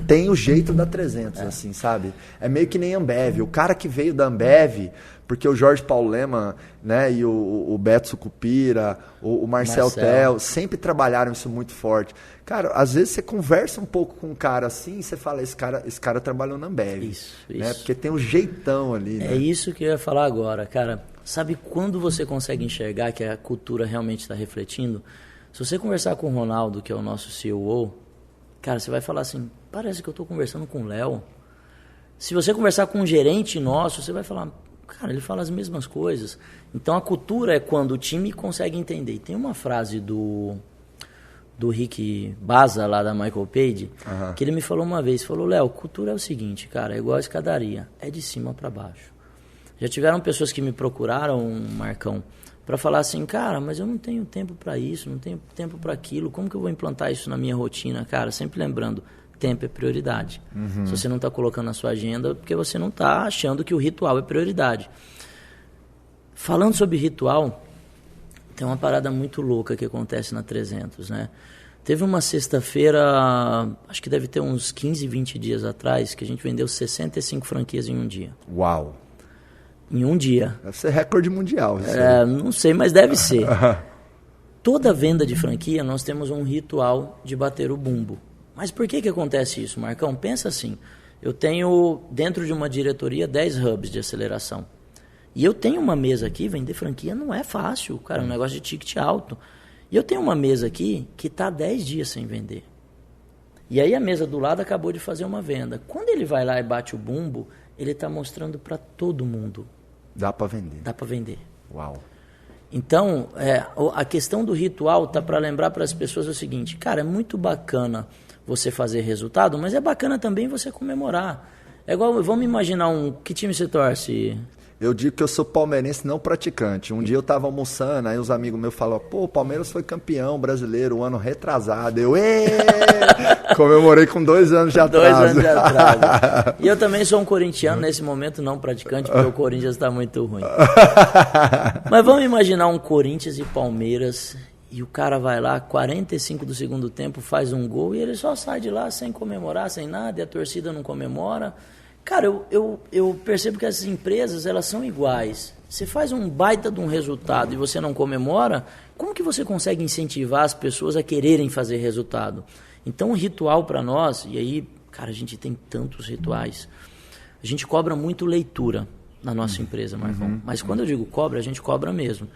tem o jeito da 300, assim, sabe? É meio que nem Ambev. O cara que veio da Ambev, porque o Jorge Paulo Lema, né, e o Beto Sucupira, o Marcel Tel, sempre trabalharam isso muito forte. Cara, às vezes você conversa um pouco com um cara assim e você fala, esse cara trabalhou na Ambev. Isso. Né? Porque tem um jeitão ali, né? É isso que eu ia falar agora, cara. Sabe quando você consegue enxergar que a cultura realmente está refletindo? Se você conversar com o Ronaldo, que é o nosso CEO, cara, você vai falar assim, parece que eu estou conversando com o Léo. Se você conversar com um gerente nosso, você vai falar, cara, ele fala as mesmas coisas. Então a cultura é quando o time consegue entender. E tem uma frase do Rick Baza, lá da Michael Page, que ele me falou uma vez, falou, Léo, cultura é o seguinte, cara, é igual a escadaria, é de cima para baixo. Já tiveram pessoas que me procuraram, Marcão, para falar assim, cara, mas eu não tenho tempo para isso, não tenho tempo para aquilo, como que eu vou implantar isso na minha rotina? Cara, sempre lembrando, tempo é prioridade. Se você não está colocando na sua agenda, é porque você não está achando que o ritual é prioridade. Falando sobre ritual, tem uma parada muito louca que acontece na 300, né? Teve uma sexta-feira, acho que deve ter uns 15, 20 dias atrás, que a gente vendeu 65 franquias em um dia. Uau! Em um dia. Deve ser recorde mundial. Não sei, mas deve ser. Toda venda de franquia, nós temos um ritual de bater o bumbo. Mas por que acontece isso, Marcão? Pensa assim, eu tenho dentro de uma diretoria 10 hubs de aceleração. E eu tenho uma mesa aqui, vender franquia não é fácil, cara, é um negócio de ticket alto. E eu tenho uma mesa aqui que está 10 dias sem vender. E aí a mesa do lado acabou de fazer uma venda. Quando ele vai lá e bate o bumbo, ele está mostrando para todo mundo. Dá para vender. Dá para vender. Uau. Então, a questão do ritual tá para lembrar para as pessoas o seguinte, cara, é muito bacana você fazer resultado, mas é bacana também você comemorar. É igual, vamos imaginar que time você torce? Eu digo que eu sou palmeirense não praticante. Um dia eu tava almoçando, aí os amigos meus falaram, pô, o Palmeiras foi campeão brasileiro, um ano retrasado. Eu, comemorei com 2 anos de atraso. 2 anos de atraso. E eu também sou um corintiano, nesse momento não praticante, porque o Corinthians está muito ruim. Mas vamos imaginar um Corinthians e Palmeiras, e o cara vai lá, 45 do segundo tempo, faz um gol, e ele só sai de lá sem comemorar, sem nada, e a torcida não comemora. Cara, eu percebo que essas empresas, elas são iguais. Você faz um baita de um resultado e você não comemora, como que você consegue incentivar as pessoas a quererem fazer resultado? Então, o ritual para nós, e aí, cara, a gente tem tantos rituais. A gente cobra muito leitura na nossa empresa, Marcão. Mas quando eu digo cobra, a gente cobra mesmo.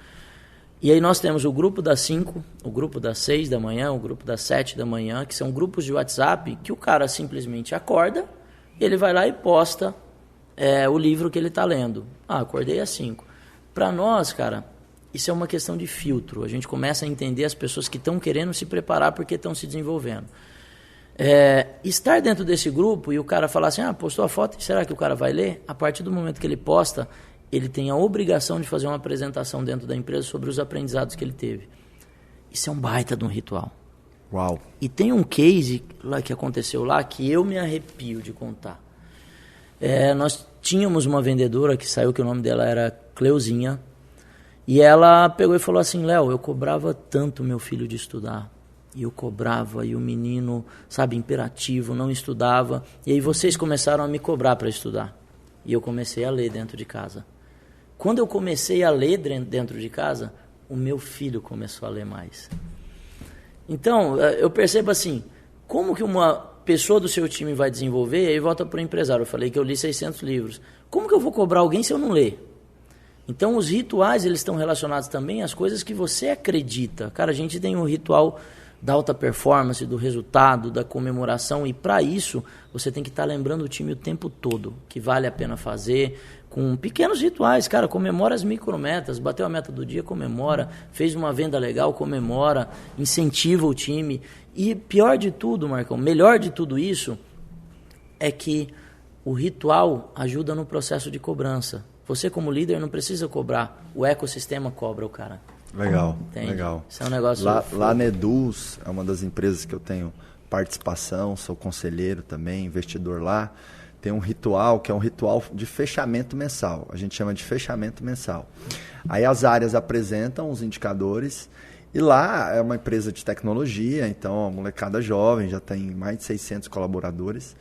E aí nós temos o grupo das 5, o grupo das 6 da manhã, o grupo das 7 da manhã, que são grupos de WhatsApp que o cara simplesmente acorda, ele vai lá e posta o livro que ele está lendo. Acordei às 5. Para nós, cara, isso é uma questão de filtro. A gente começa a entender as pessoas que estão querendo se preparar porque estão se desenvolvendo. Estar dentro desse grupo e o cara falar assim, postou a foto, será que o cara vai ler? A partir do momento que ele posta, ele tem a obrigação de fazer uma apresentação dentro da empresa sobre os aprendizados que ele teve. Isso é um baita de um ritual. Uau. E tem um case lá que aconteceu lá que eu me arrepio de contar. Nós tínhamos uma vendedora que saiu, que o nome dela era Cleuzinha, e ela pegou e falou assim, Léo, eu cobrava tanto meu filho de estudar, e eu cobrava, e o menino, sabe, imperativo, não estudava, e aí vocês começaram a me cobrar para estudar, e eu comecei a ler dentro de casa. Quando eu comecei a ler dentro de casa, o meu filho começou a ler mais. Então, eu percebo assim, como que uma pessoa do seu time vai desenvolver, e aí volta para o empresário. Eu falei que eu li 600 livros. Como que eu vou cobrar alguém se eu não ler? Então, os rituais, eles estão relacionados também às coisas que você acredita. Cara, a gente tem um ritual da alta performance, do resultado, da comemoração, e para isso, você tem que estar lembrando o time o tempo todo, que vale a pena fazer, com pequenos rituais. Cara, comemora as micrometas, bateu a meta do dia, comemora, fez uma venda legal, comemora, incentiva o time. E pior de tudo, Marcão, melhor de tudo isso, é que o ritual ajuda no processo de cobrança. Você como líder não precisa cobrar, o ecossistema cobra o cara. Legal, Entende? legal. Isso é um negócio... Lá na Eduz, é uma das empresas que eu tenho participação, sou conselheiro também, investidor lá. Tem um ritual que é um ritual de fechamento mensal. A gente chama de fechamento mensal. Aí as áreas apresentam os indicadores e lá é uma empresa de tecnologia, então a molecada jovem já tem mais de 600 colaboradores.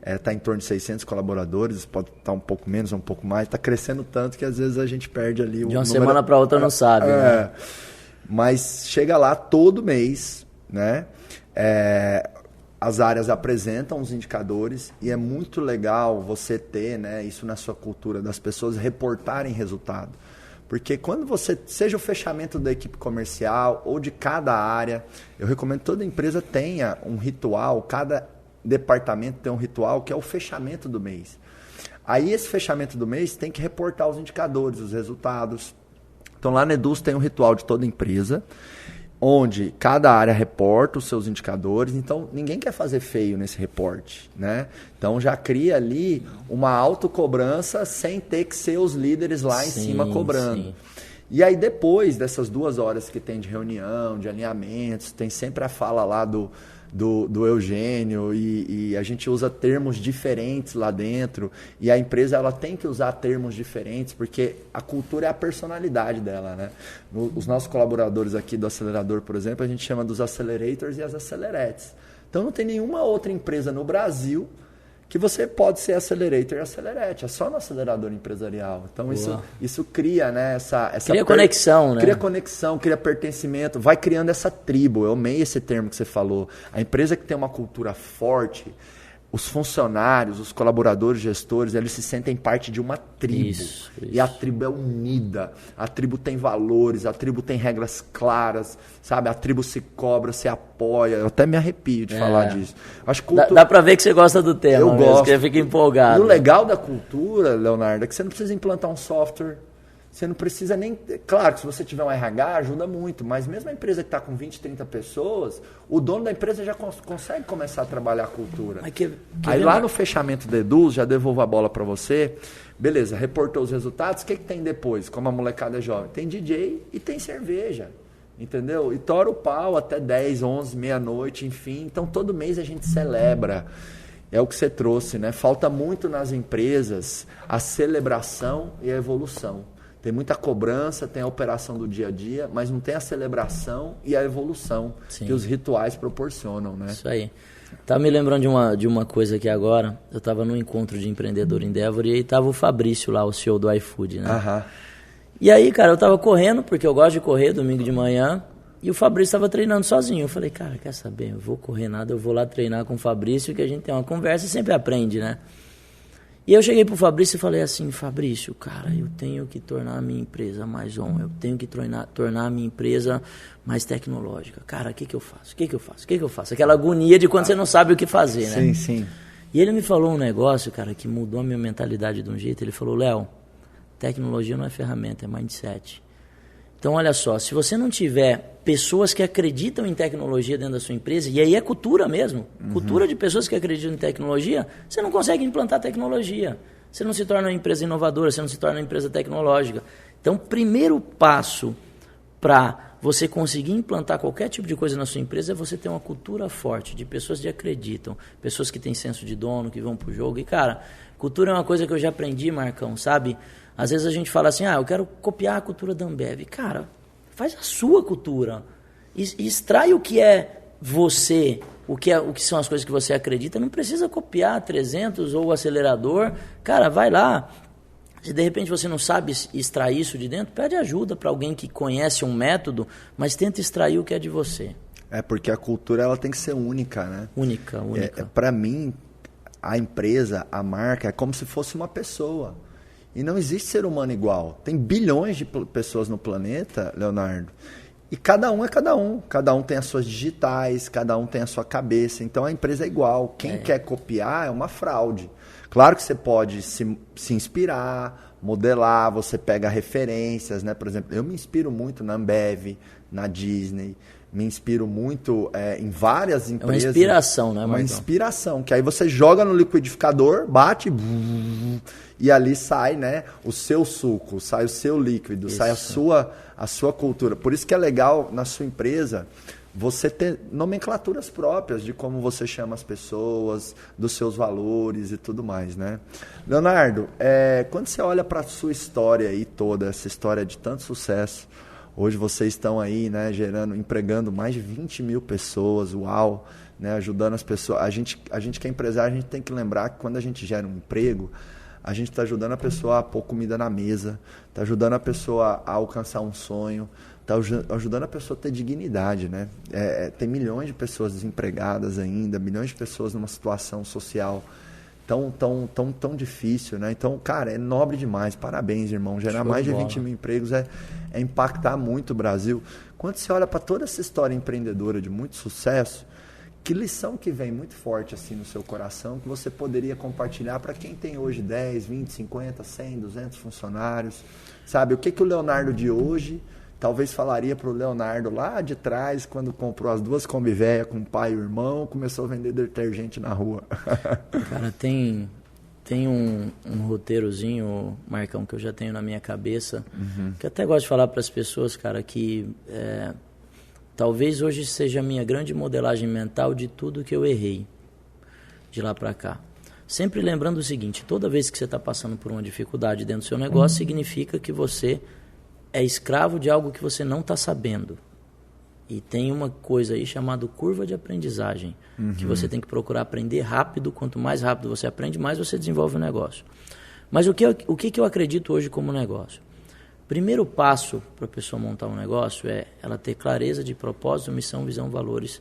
Está em torno de 600 colaboradores, pode estar um pouco menos, um pouco mais. Está crescendo tanto que às vezes a gente perde ali o de uma semana para outra não sabe. Né? Mas chega lá todo mês, né? As áreas apresentam os indicadores e é muito legal você ter, né, isso na sua cultura, das pessoas reportarem resultado. Porque quando você, seja o fechamento da equipe comercial ou de cada área, eu recomendo que toda empresa tenha um ritual, cada departamento tem um ritual que é o fechamento do mês. Aí esse fechamento do mês tem que reportar os indicadores, os resultados. Então lá na Eduz tem um ritual de toda empresa, onde cada área reporta os seus indicadores, então ninguém quer fazer feio nesse reporte, né? Então já cria ali uma autocobrança sem ter que ser os líderes lá em cima cobrando. Sim. E aí depois dessas 2 horas que tem de reunião, de alinhamentos, tem sempre a fala lá do Eugênio e a gente usa termos diferentes lá dentro e a empresa ela tem que usar termos diferentes porque a cultura é a personalidade dela, né? Os nossos colaboradores aqui do acelerador, por exemplo, a gente chama dos accelerators e as accelerates. Então não tem nenhuma outra empresa no Brasil que você pode ser accelerator e accelerate, é só no acelerador empresarial. Então isso cria, né, essa cria conexão, né? Cria conexão, cria pertencimento, vai criando essa tribo. Eu amei esse termo que você falou. A empresa que tem uma cultura forte, os funcionários, os colaboradores, gestores, eles se sentem parte de uma tribo. Isso. E a tribo é unida, a tribo tem valores, a tribo tem regras claras, sabe? A tribo se cobra, se apoia. Eu até me arrepio de falar disso. Acho que dá pra ver que você gosta do tema, eu mesmo, gosto. que fica empolgado. E o legal da cultura, Leonardo, é que você não precisa implantar um software. Você não precisa nem... Claro que se você tiver um RH, ajuda muito. Mas mesmo a empresa que está com 20, 30 pessoas, o dono da empresa já consegue começar a trabalhar a cultura. Aí lá no fechamento do Edu, já devolvo a bola para você. Beleza, reportou os resultados. O que tem depois? Como a molecada é jovem? Tem DJ e tem cerveja. Entendeu? E tora o pau até 10, 11, meia-noite, enfim. Então todo mês a gente celebra. É o que você trouxe, né? Falta muito nas empresas a celebração e a evolução. Tem muita cobrança, tem a operação do dia a dia, mas não tem a celebração e a evolução que os rituais proporcionam, né? Isso aí. Tá me lembrando de uma coisa aqui agora. Eu estava num encontro de empreendedor em Endeavor e aí tava o Fabrício lá, o CEO do iFood, né? Aham. E aí, cara, eu tava correndo, porque eu gosto de correr domingo de manhã, e o Fabrício estava treinando sozinho. Eu falei, cara, quer saber? Eu vou correr nada, eu vou lá treinar com o Fabrício, que a gente tem uma conversa e sempre aprende, né? E eu cheguei pro Fabrício e falei assim, Fabrício, cara, eu tenho que tornar a minha empresa mais eu tenho que tornar a minha empresa mais tecnológica. Cara, o que eu faço? O que eu faço? O que eu faço? Aquela agonia de quando você não sabe o que fazer, né? Sim, sim. E ele me falou um negócio, cara, que mudou a minha mentalidade de um jeito. Ele falou, Léo, tecnologia não é ferramenta, é mindset. Então, olha só, se você não tiver pessoas que acreditam em tecnologia dentro da sua empresa, e aí é cultura mesmo, cultura de pessoas que acreditam em tecnologia, você não consegue implantar tecnologia. Você não se torna uma empresa inovadora, você não se torna uma empresa tecnológica. Então, primeiro passo para você conseguir implantar qualquer tipo de coisa na sua empresa é você ter uma cultura forte, de pessoas que acreditam, pessoas que têm senso de dono, que vão pro jogo. E, cara, cultura é uma coisa que eu já aprendi, Marcão, sabe? Às vezes a gente fala assim, eu quero copiar a cultura da Ambev. Cara, faz a sua cultura. Extrai o que é você, o que são as coisas que você acredita. Não precisa copiar 300 ou o acelerador. Cara, vai lá. Se de repente você não sabe extrair isso de dentro, pede ajuda para alguém que conhece um método, mas tenta extrair o que é de você. É porque a cultura ela tem que ser única, né? Única. Para mim, a empresa, a marca, é como se fosse uma pessoa. E não existe ser humano igual. Tem bilhões de pessoas no planeta, Leonardo. E cada um é cada um. Cada um tem as suas digitais, cada um tem a sua cabeça. Então a empresa é igual. Quem quer copiar é uma fraude. Claro que você pode se inspirar, modelar, você pega referências, né? Por exemplo, eu me inspiro muito na Ambev, na Disney, me inspiro muito em várias empresas. É uma inspiração, né, Marcão? Uma inspiração, que aí você joga no liquidificador, bate e ali sai, né, o seu suco, sai o seu líquido, Isso. sai a sua cultura. Por isso que é legal na sua empresa você ter nomenclaturas próprias de como você chama as pessoas, dos seus valores e tudo mais, né? Leonardo, quando você olha para a sua história aí toda, essa história de tanto sucesso, hoje vocês estão aí, né, empregando mais de 20 mil pessoas, uau, né, ajudando as pessoas. A gente que é empresário, a gente tem que lembrar que quando a gente gera um emprego, a gente está ajudando a pessoa a pôr comida na mesa, está ajudando a pessoa a alcançar um sonho, está ajudando a pessoa a ter dignidade, né? Tem milhões de pessoas desempregadas ainda, milhões de pessoas numa situação social tão difícil, né? Então, cara, é nobre demais. Parabéns, irmão. Gerar mais de 20 mil empregos é impactar muito o Brasil. Quando você olha para toda essa história empreendedora de muito sucesso, que lição que vem muito forte assim no seu coração que você poderia compartilhar para quem tem hoje 10, 20, 50, 100, 200 funcionários? Sabe, o que o Leonardo de hoje talvez falaria para o Leonardo lá de trás, quando comprou as 2 Kombi véia com o pai e o irmão, começou a vender detergente na rua? Cara, tem um roteirozinho, Marcão, que eu já tenho na minha cabeça, que eu até gosto de falar para as pessoas, cara, que talvez hoje seja a minha grande modelagem mental de tudo que eu errei de lá para cá. Sempre lembrando o seguinte, toda vez que você está passando por uma dificuldade dentro do seu negócio, significa que você é escravo de algo que você não está sabendo. E tem uma coisa aí chamada curva de aprendizagem, que você tem que procurar aprender rápido. Quanto mais rápido você aprende, mais você desenvolve o negócio. Mas o que eu acredito hoje como negócio? Primeiro passo para a pessoa montar um negócio é ela ter clareza de propósito, missão, visão, valores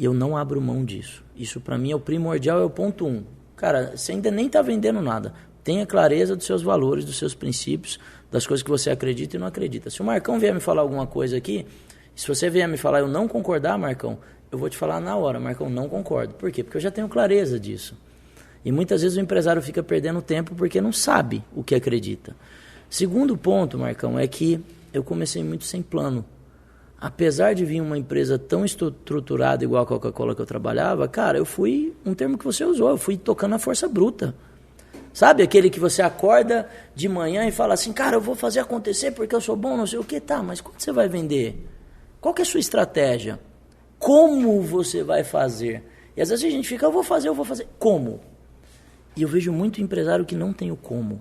E eu não abro mão disso. Isso para mim é o primordial, é o ponto 1. Cara, você ainda nem está vendendo nada. Tenha clareza dos seus valores, dos seus princípios, das coisas que você acredita e não acredita. Se o Marcão vier me falar alguma coisa aqui, se você vier me falar eu não concordar, Marcão, eu vou te falar na hora, Marcão, não concordo. Por quê? Porque eu já tenho clareza disso. E muitas vezes o empresário fica perdendo tempo porque não sabe o que acredita. Segundo ponto, Marcão, é que eu comecei muito sem plano. Apesar de vir uma empresa tão estruturada igual a Coca-Cola que eu trabalhava, cara, eu fui, um termo que você usou, eu fui tocando a força bruta. Sabe aquele que você acorda de manhã e fala assim, cara, eu vou fazer acontecer porque eu sou bom, não sei o que, tá, mas quando você vai vender? Qual que é a sua estratégia? Como você vai fazer? E às vezes a gente fica, eu vou fazer, como? E eu vejo muito empresário que não tem o como.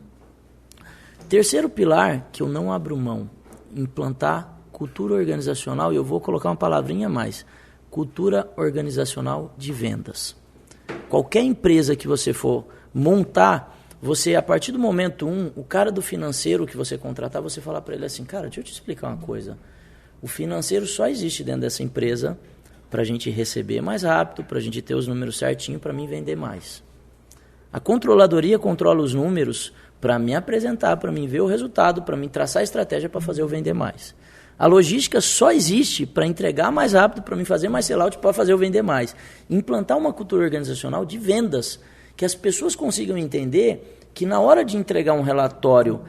Terceiro pilar, que eu não abro mão, implantar cultura organizacional, e eu vou colocar uma palavrinha a mais, cultura organizacional de vendas. Qualquer empresa que você for montar, você, a partir do momento 1, o cara do financeiro que você contratar, você falar para ele assim, cara, deixa eu te explicar uma coisa. O financeiro só existe dentro dessa empresa para a gente receber mais rápido, para a gente ter os números certinhos, para mim vender mais. A controladoria controla os números para me apresentar, para mim ver o resultado, para mim traçar a estratégia para fazer eu vender mais. A logística só existe para entregar mais rápido, para mim fazer mais sellout, para fazer eu vender mais. Implantar uma cultura organizacional de vendas, que as pessoas consigam entender que na hora de entregar um relatório,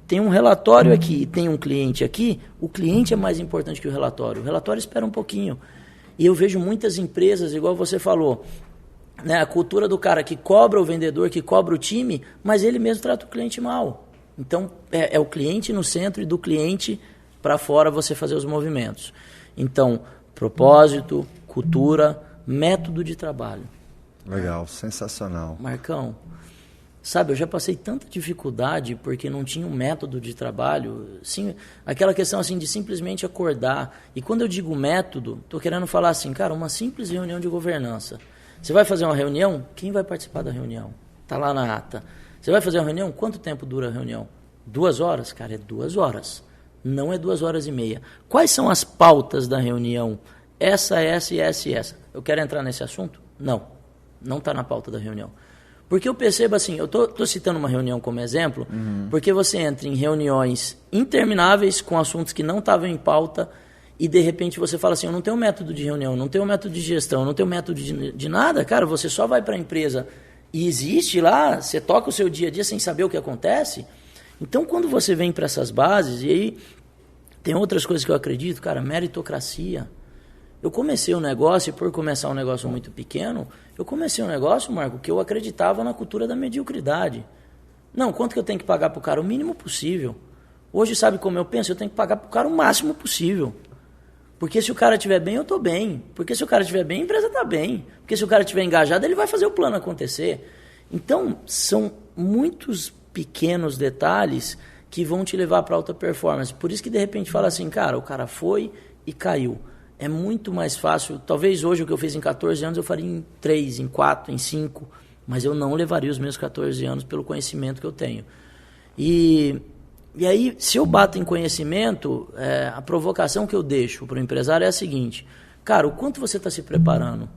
tem um relatório aqui e tem um cliente aqui, o cliente é mais importante que o relatório espera um pouquinho. E eu vejo muitas empresas, igual você falou, né, a cultura do cara que cobra o vendedor, que cobra o time, mas ele mesmo trata o cliente mal. Então, é o cliente no centro e do cliente para fora você fazer os movimentos. Então, propósito, cultura, método de trabalho. Legal, sensacional. Marcão, sabe, eu já passei tanta dificuldade porque não tinha um método de trabalho, sim, aquela questão assim de simplesmente acordar. E quando eu digo método, estou querendo falar assim, cara, uma simples reunião de governança. Você vai fazer uma reunião? Quem vai participar da reunião? Está lá na ata. Você vai fazer uma reunião? Quanto tempo dura a reunião? 2 horas? Cara, é 2 horas. Não é 2 horas e meia. Quais são as pautas da reunião? Essa. Eu quero entrar nesse assunto? Não está na pauta da reunião. Porque eu percebo assim, eu estou citando uma reunião como exemplo, porque você entra em reuniões intermináveis com assuntos que não estavam em pauta e de repente você fala assim, eu não tenho método de reunião, não tenho método de gestão, não tenho método de nada. Cara, você só vai para a empresa e existe lá, você toca o seu dia a dia sem saber o que acontece. Então, quando você vem para essas bases, e aí tem outras coisas que eu acredito, cara, meritocracia. Eu comecei um negócio, e por começar um negócio muito pequeno, eu comecei um negócio, Marco, que eu acreditava na cultura da mediocridade. Não, quanto que eu tenho que pagar para o cara? O mínimo possível. Hoje, sabe como eu penso? Eu tenho que pagar para o cara o máximo possível. Porque se o cara estiver bem, eu estou bem. Porque se o cara estiver bem, a empresa está bem. Porque se o cara estiver engajado, ele vai fazer o plano acontecer. Então, são muitos pequenos detalhes que vão te levar para alta performance. Por isso que, de repente, fala assim, cara, o cara foi e caiu. É muito mais fácil. Talvez hoje o que eu fiz em 14 anos eu faria em 3, em 4, em 5. Mas eu não levaria os meus 14 anos pelo conhecimento que eu tenho. E aí, se eu bato em conhecimento, a provocação que eu deixo para o empresário é a seguinte. Cara, o quanto você está se preparando?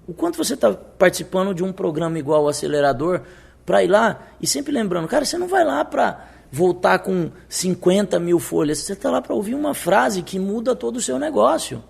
O quanto você está participando de um programa igual o Acelerador para ir lá? E sempre lembrando, cara, você não vai lá para voltar com 50 mil folhas. Você está lá para ouvir uma frase que muda todo o seu negócio.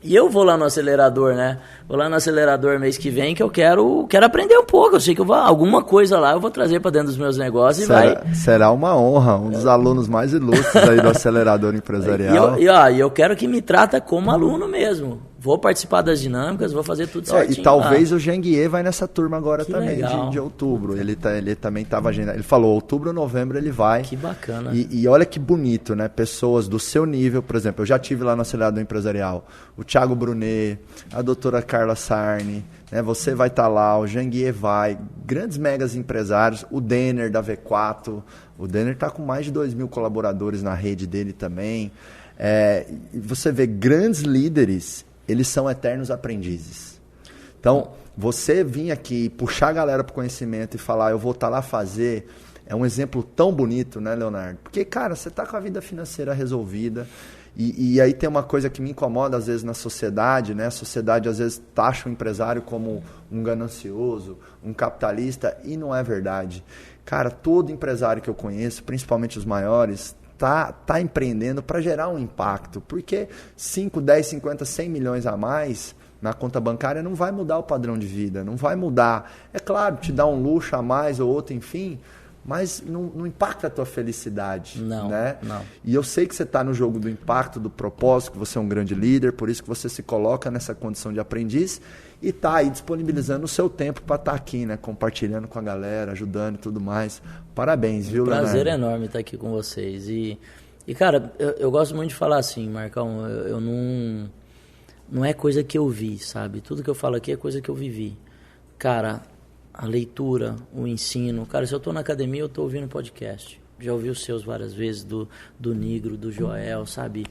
E eu vou lá no acelerador, né? Vou lá no acelerador mês que vem que eu quero aprender um pouco. Eu sei que alguma coisa lá eu vou trazer para dentro dos meus negócios será uma honra, um dos alunos mais ilustres aí do acelerador empresarial. E eu quero que me trata como aluno mesmo. Vou participar das dinâmicas, vou fazer tudo certinho. E talvez o Janguier vai nessa turma agora que também, de outubro. Ele também estava agendado. Ele falou, outubro ou novembro ele vai. Que bacana. E olha que bonito, né? Pessoas do seu nível, por exemplo, eu já tive lá no Acelerador Empresarial. O Thiago Brunet, a doutora Carla Sarni, né? Você vai estar lá, o Janguier vai, grandes megas empresários, o Denner da V4. O Denner está com mais de 2.000 colaboradores na rede dele também. Você vê grandes líderes, eles são eternos aprendizes. Então, você vir aqui, puxar a galera para o conhecimento e falar, eu vou estar lá fazer, é um exemplo tão bonito, né, Leonardo? Porque, cara, você está com a vida financeira resolvida E aí tem uma coisa que me incomoda às vezes na sociedade, né? A sociedade às vezes taxa o empresário como um ganancioso, um capitalista, e não é verdade. Cara, todo empresário que eu conheço, principalmente os maiores, tá empreendendo para gerar um impacto, porque 5, 10, 50, 100 milhões a mais na conta bancária não vai mudar o padrão de vida, não vai mudar. É claro, te dá um luxo a mais ou outro, enfim, mas não impacta a tua felicidade. Não, né? não. E eu sei que você está no jogo do impacto, do propósito, que você é um grande líder, por isso que você se coloca nessa condição de aprendiz e está aí disponibilizando o seu tempo para estar aqui, né? Compartilhando com a galera, ajudando e tudo mais. Parabéns, viu, Leonardo? Prazer enorme estar aqui com vocês. E cara, eu gosto muito de falar assim, Marcão, eu não é coisa que eu vi, sabe? Tudo que eu falo aqui é coisa que eu vivi. Cara, a leitura, o ensino. Cara, se eu estou na academia, eu estou ouvindo podcast. Já ouvi os seus várias vezes, do Nigro, do Joel, sabe?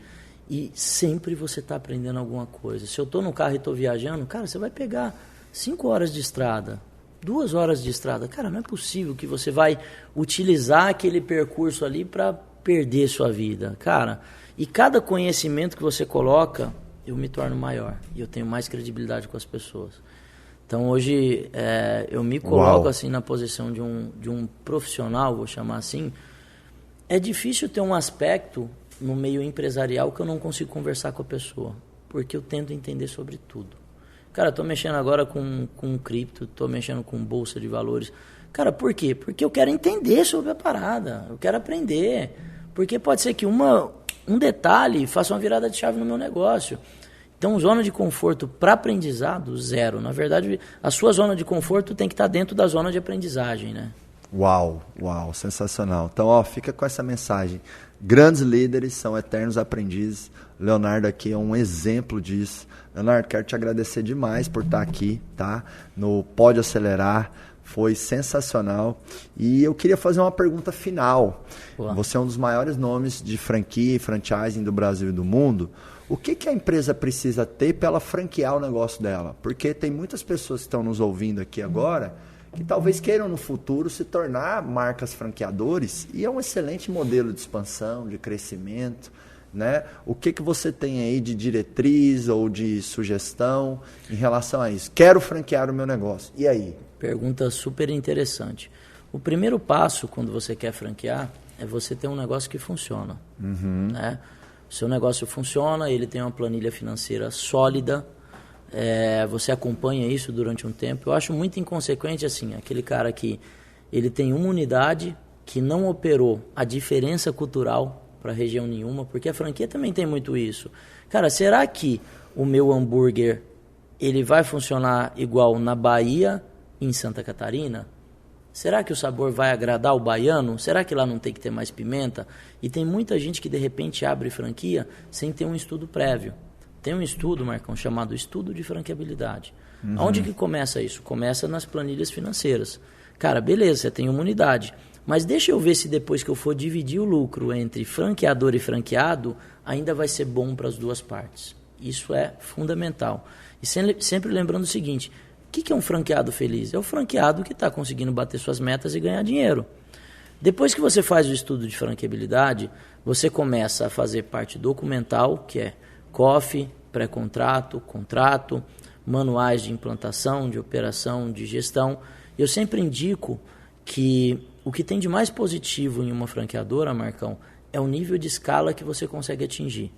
E sempre você está aprendendo alguma coisa. Se eu estou no carro e estou viajando, cara, você vai pegar 5 horas de estrada, 2 horas de estrada. Cara, não é possível que você vai utilizar aquele percurso ali para perder sua vida. Cara, e cada conhecimento que você coloca, eu me torno maior. E eu tenho mais credibilidade com as pessoas. Então hoje eu me coloco assim na posição de um profissional, vou chamar assim. É difícil ter um aspecto no meio empresarial que eu não consigo conversar com a pessoa, porque eu tento entender sobre tudo. Cara, estou mexendo agora com cripto, estou mexendo com bolsa de valores. Cara, por quê? Porque eu quero entender sobre a parada, eu quero aprender. Porque pode ser que um detalhe faça uma virada de chave no meu negócio. Então, zona de conforto para aprendizado, 0. Na verdade, a sua zona de conforto tem que estar dentro da zona de aprendizagem, né? Uau, sensacional. Então, fica com essa mensagem. Grandes líderes são eternos aprendizes. Leonardo aqui é um exemplo disso. Leonardo, quero te agradecer demais por estar aqui, tá? No Pode Acelerar. Foi sensacional. E eu queria fazer uma pergunta final. Boa. Você é um dos maiores nomes de franquia e franchising do Brasil e do mundo. O que a empresa precisa ter para ela franquear o negócio dela? Porque tem muitas pessoas que estão nos ouvindo aqui agora que talvez queiram no futuro se tornar marcas franqueadores, e é um excelente modelo de expansão, de crescimento, né? O que você tem aí de diretriz ou de sugestão em relação a isso? Quero franquear o meu negócio. E aí? Pergunta super interessante. O primeiro passo quando você quer franquear é você ter um negócio que funciona. Né? O seu negócio funciona, ele tem uma planilha financeira sólida, você acompanha isso durante um tempo. Eu acho muito inconsequente assim, aquele cara que ele tem uma unidade que não operou a diferença cultural para região nenhuma, porque a franquia também tem muito isso. Cara, será que o meu hambúrguer ele vai funcionar igual na Bahia e em Santa Catarina? Será que o sabor vai agradar o baiano? Será que lá não tem que ter mais pimenta? E tem muita gente que de repente abre franquia sem ter um estudo prévio. Tem um estudo, Marcão, chamado Estudo de Franqueabilidade. Onde que começa isso? Começa nas planilhas financeiras. Cara, beleza, você tem uma unidade. Mas deixa eu ver se depois que eu for dividir o lucro entre franqueador e franqueado, ainda vai ser bom para as duas partes. Isso é fundamental. E sempre lembrando o seguinte, o que é um franqueado feliz? É o franqueado que está conseguindo bater suas metas e ganhar dinheiro. Depois que você faz o estudo de franqueabilidade, você começa a fazer parte documental, que é COF, pré-contrato, contrato, manuais de implantação, de operação, de gestão. Eu sempre indico que o que tem de mais positivo em uma franqueadora, Marcão, é o nível de escala que você consegue atingir.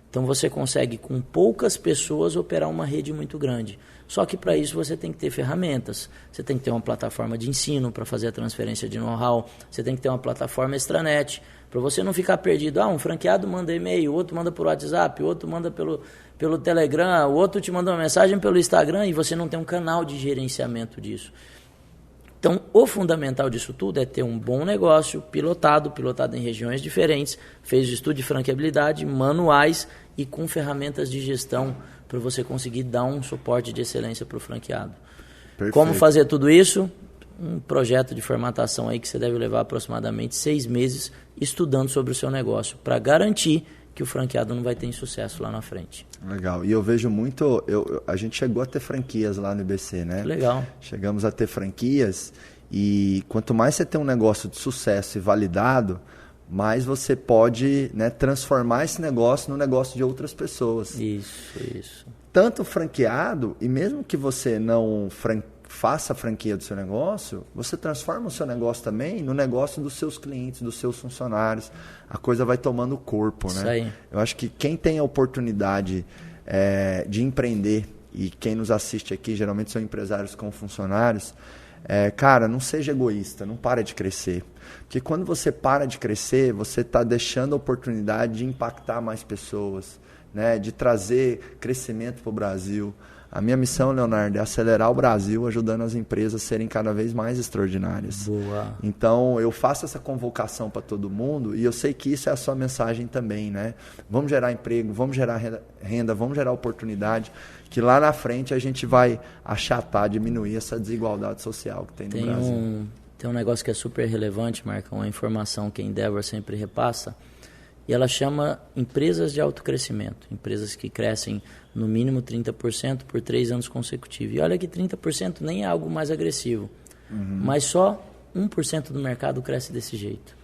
Então você consegue com poucas pessoas operar uma rede muito grande. Só que para isso você tem que ter ferramentas. Você tem que ter uma plataforma de ensino para fazer a transferência de know-how. Você tem que ter uma plataforma extranet para você não ficar perdido. Um franqueado manda e-mail, o outro manda por WhatsApp, o outro manda pelo Telegram, o outro te manda uma mensagem pelo Instagram e você não tem um canal de gerenciamento disso. Então, o fundamental disso tudo é ter um bom negócio pilotado em regiões diferentes, fez o estudo de franqueabilidade, manuais e com ferramentas de gestão para você conseguir dar um suporte de excelência para o franqueado. Perfeito. Como fazer tudo isso? Um projeto de formatação aí que você deve levar aproximadamente 6 meses estudando sobre o seu negócio para garantir que o franqueado não vai ter insucesso lá na frente. Legal. E eu vejo muito... a gente chegou a ter franquias lá no IBC, né? Legal. Chegamos a ter franquias e quanto mais você tem um negócio de sucesso e validado, mais você pode, né, transformar esse negócio no negócio de outras pessoas. Isso. Tanto franqueado, e mesmo que você não faça a franquia do seu negócio, você transforma o seu negócio também no negócio dos seus clientes, dos seus funcionários. A coisa vai tomando corpo, né? Isso aí. Eu acho que quem tem a oportunidade de empreender, e quem nos assiste aqui geralmente são empresários com funcionários, cara, não seja egoísta, não para de crescer. Porque quando você para de crescer, você está deixando a oportunidade de impactar mais pessoas, né? De trazer crescimento para o Brasil. A minha missão, Leonardo, é acelerar o Brasil, ajudando as empresas a serem cada vez mais extraordinárias. Boa. Então, eu faço essa convocação para todo mundo e eu sei que isso é a sua mensagem também, né? Vamos gerar emprego, vamos gerar renda, vamos gerar oportunidade, que lá na frente a gente vai achatar, diminuir essa desigualdade social que tem no Brasil. Tem um negócio que é super relevante, Marcão, uma informação que a Endeavor sempre repassa, e ela chama empresas de alto crescimento, empresas que crescem no mínimo 30% por 3 anos consecutivos. E olha que 30% nem é algo mais agressivo, mas só 1% do mercado cresce desse jeito.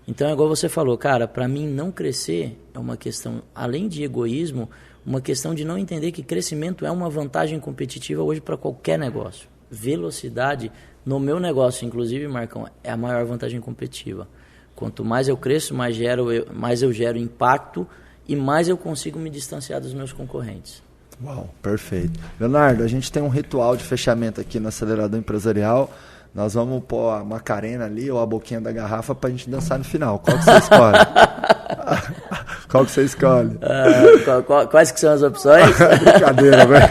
Então é igual você falou, cara, para mim não crescer é uma questão, além de egoísmo, uma questão de não entender que crescimento é uma vantagem competitiva hoje para qualquer negócio. Velocidade, no meu negócio, inclusive, Marcão, é a maior vantagem competitiva. Quanto mais eu cresço, mais eu gero impacto e mais eu consigo me distanciar dos meus concorrentes. Uau, perfeito. Leonardo, a gente tem um ritual de fechamento aqui no Acelerador Empresarial. Nós vamos pôr a Macarena ali ou a boquinha da garrafa pra gente dançar no final. Qual que você escolhe? Qual que você escolhe? Quais que são as opções? Brincadeira, velho.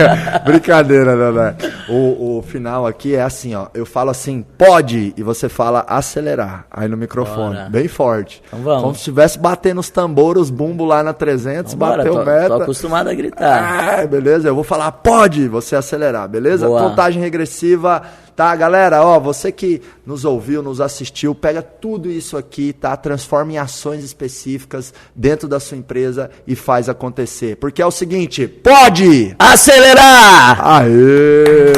Brincadeira, Leonardo. O final aqui é assim, ó. Eu falo assim, pode, e você fala acelerar. Aí no microfone, Bora. bem forte. Então vamos. Como se estivesse batendo os tambores, os bumbos lá na 300, bateu meta. Tô acostumado a gritar. Beleza? Eu vou falar pode, você acelerar, beleza? Boa. Contagem regressiva. Tá, galera, ó, você que nos ouviu, nos assistiu, pega tudo isso aqui, tá? Transforma em ações específicas dentro da sua empresa e faz acontecer. Porque é o seguinte, pode acelerar! Aê!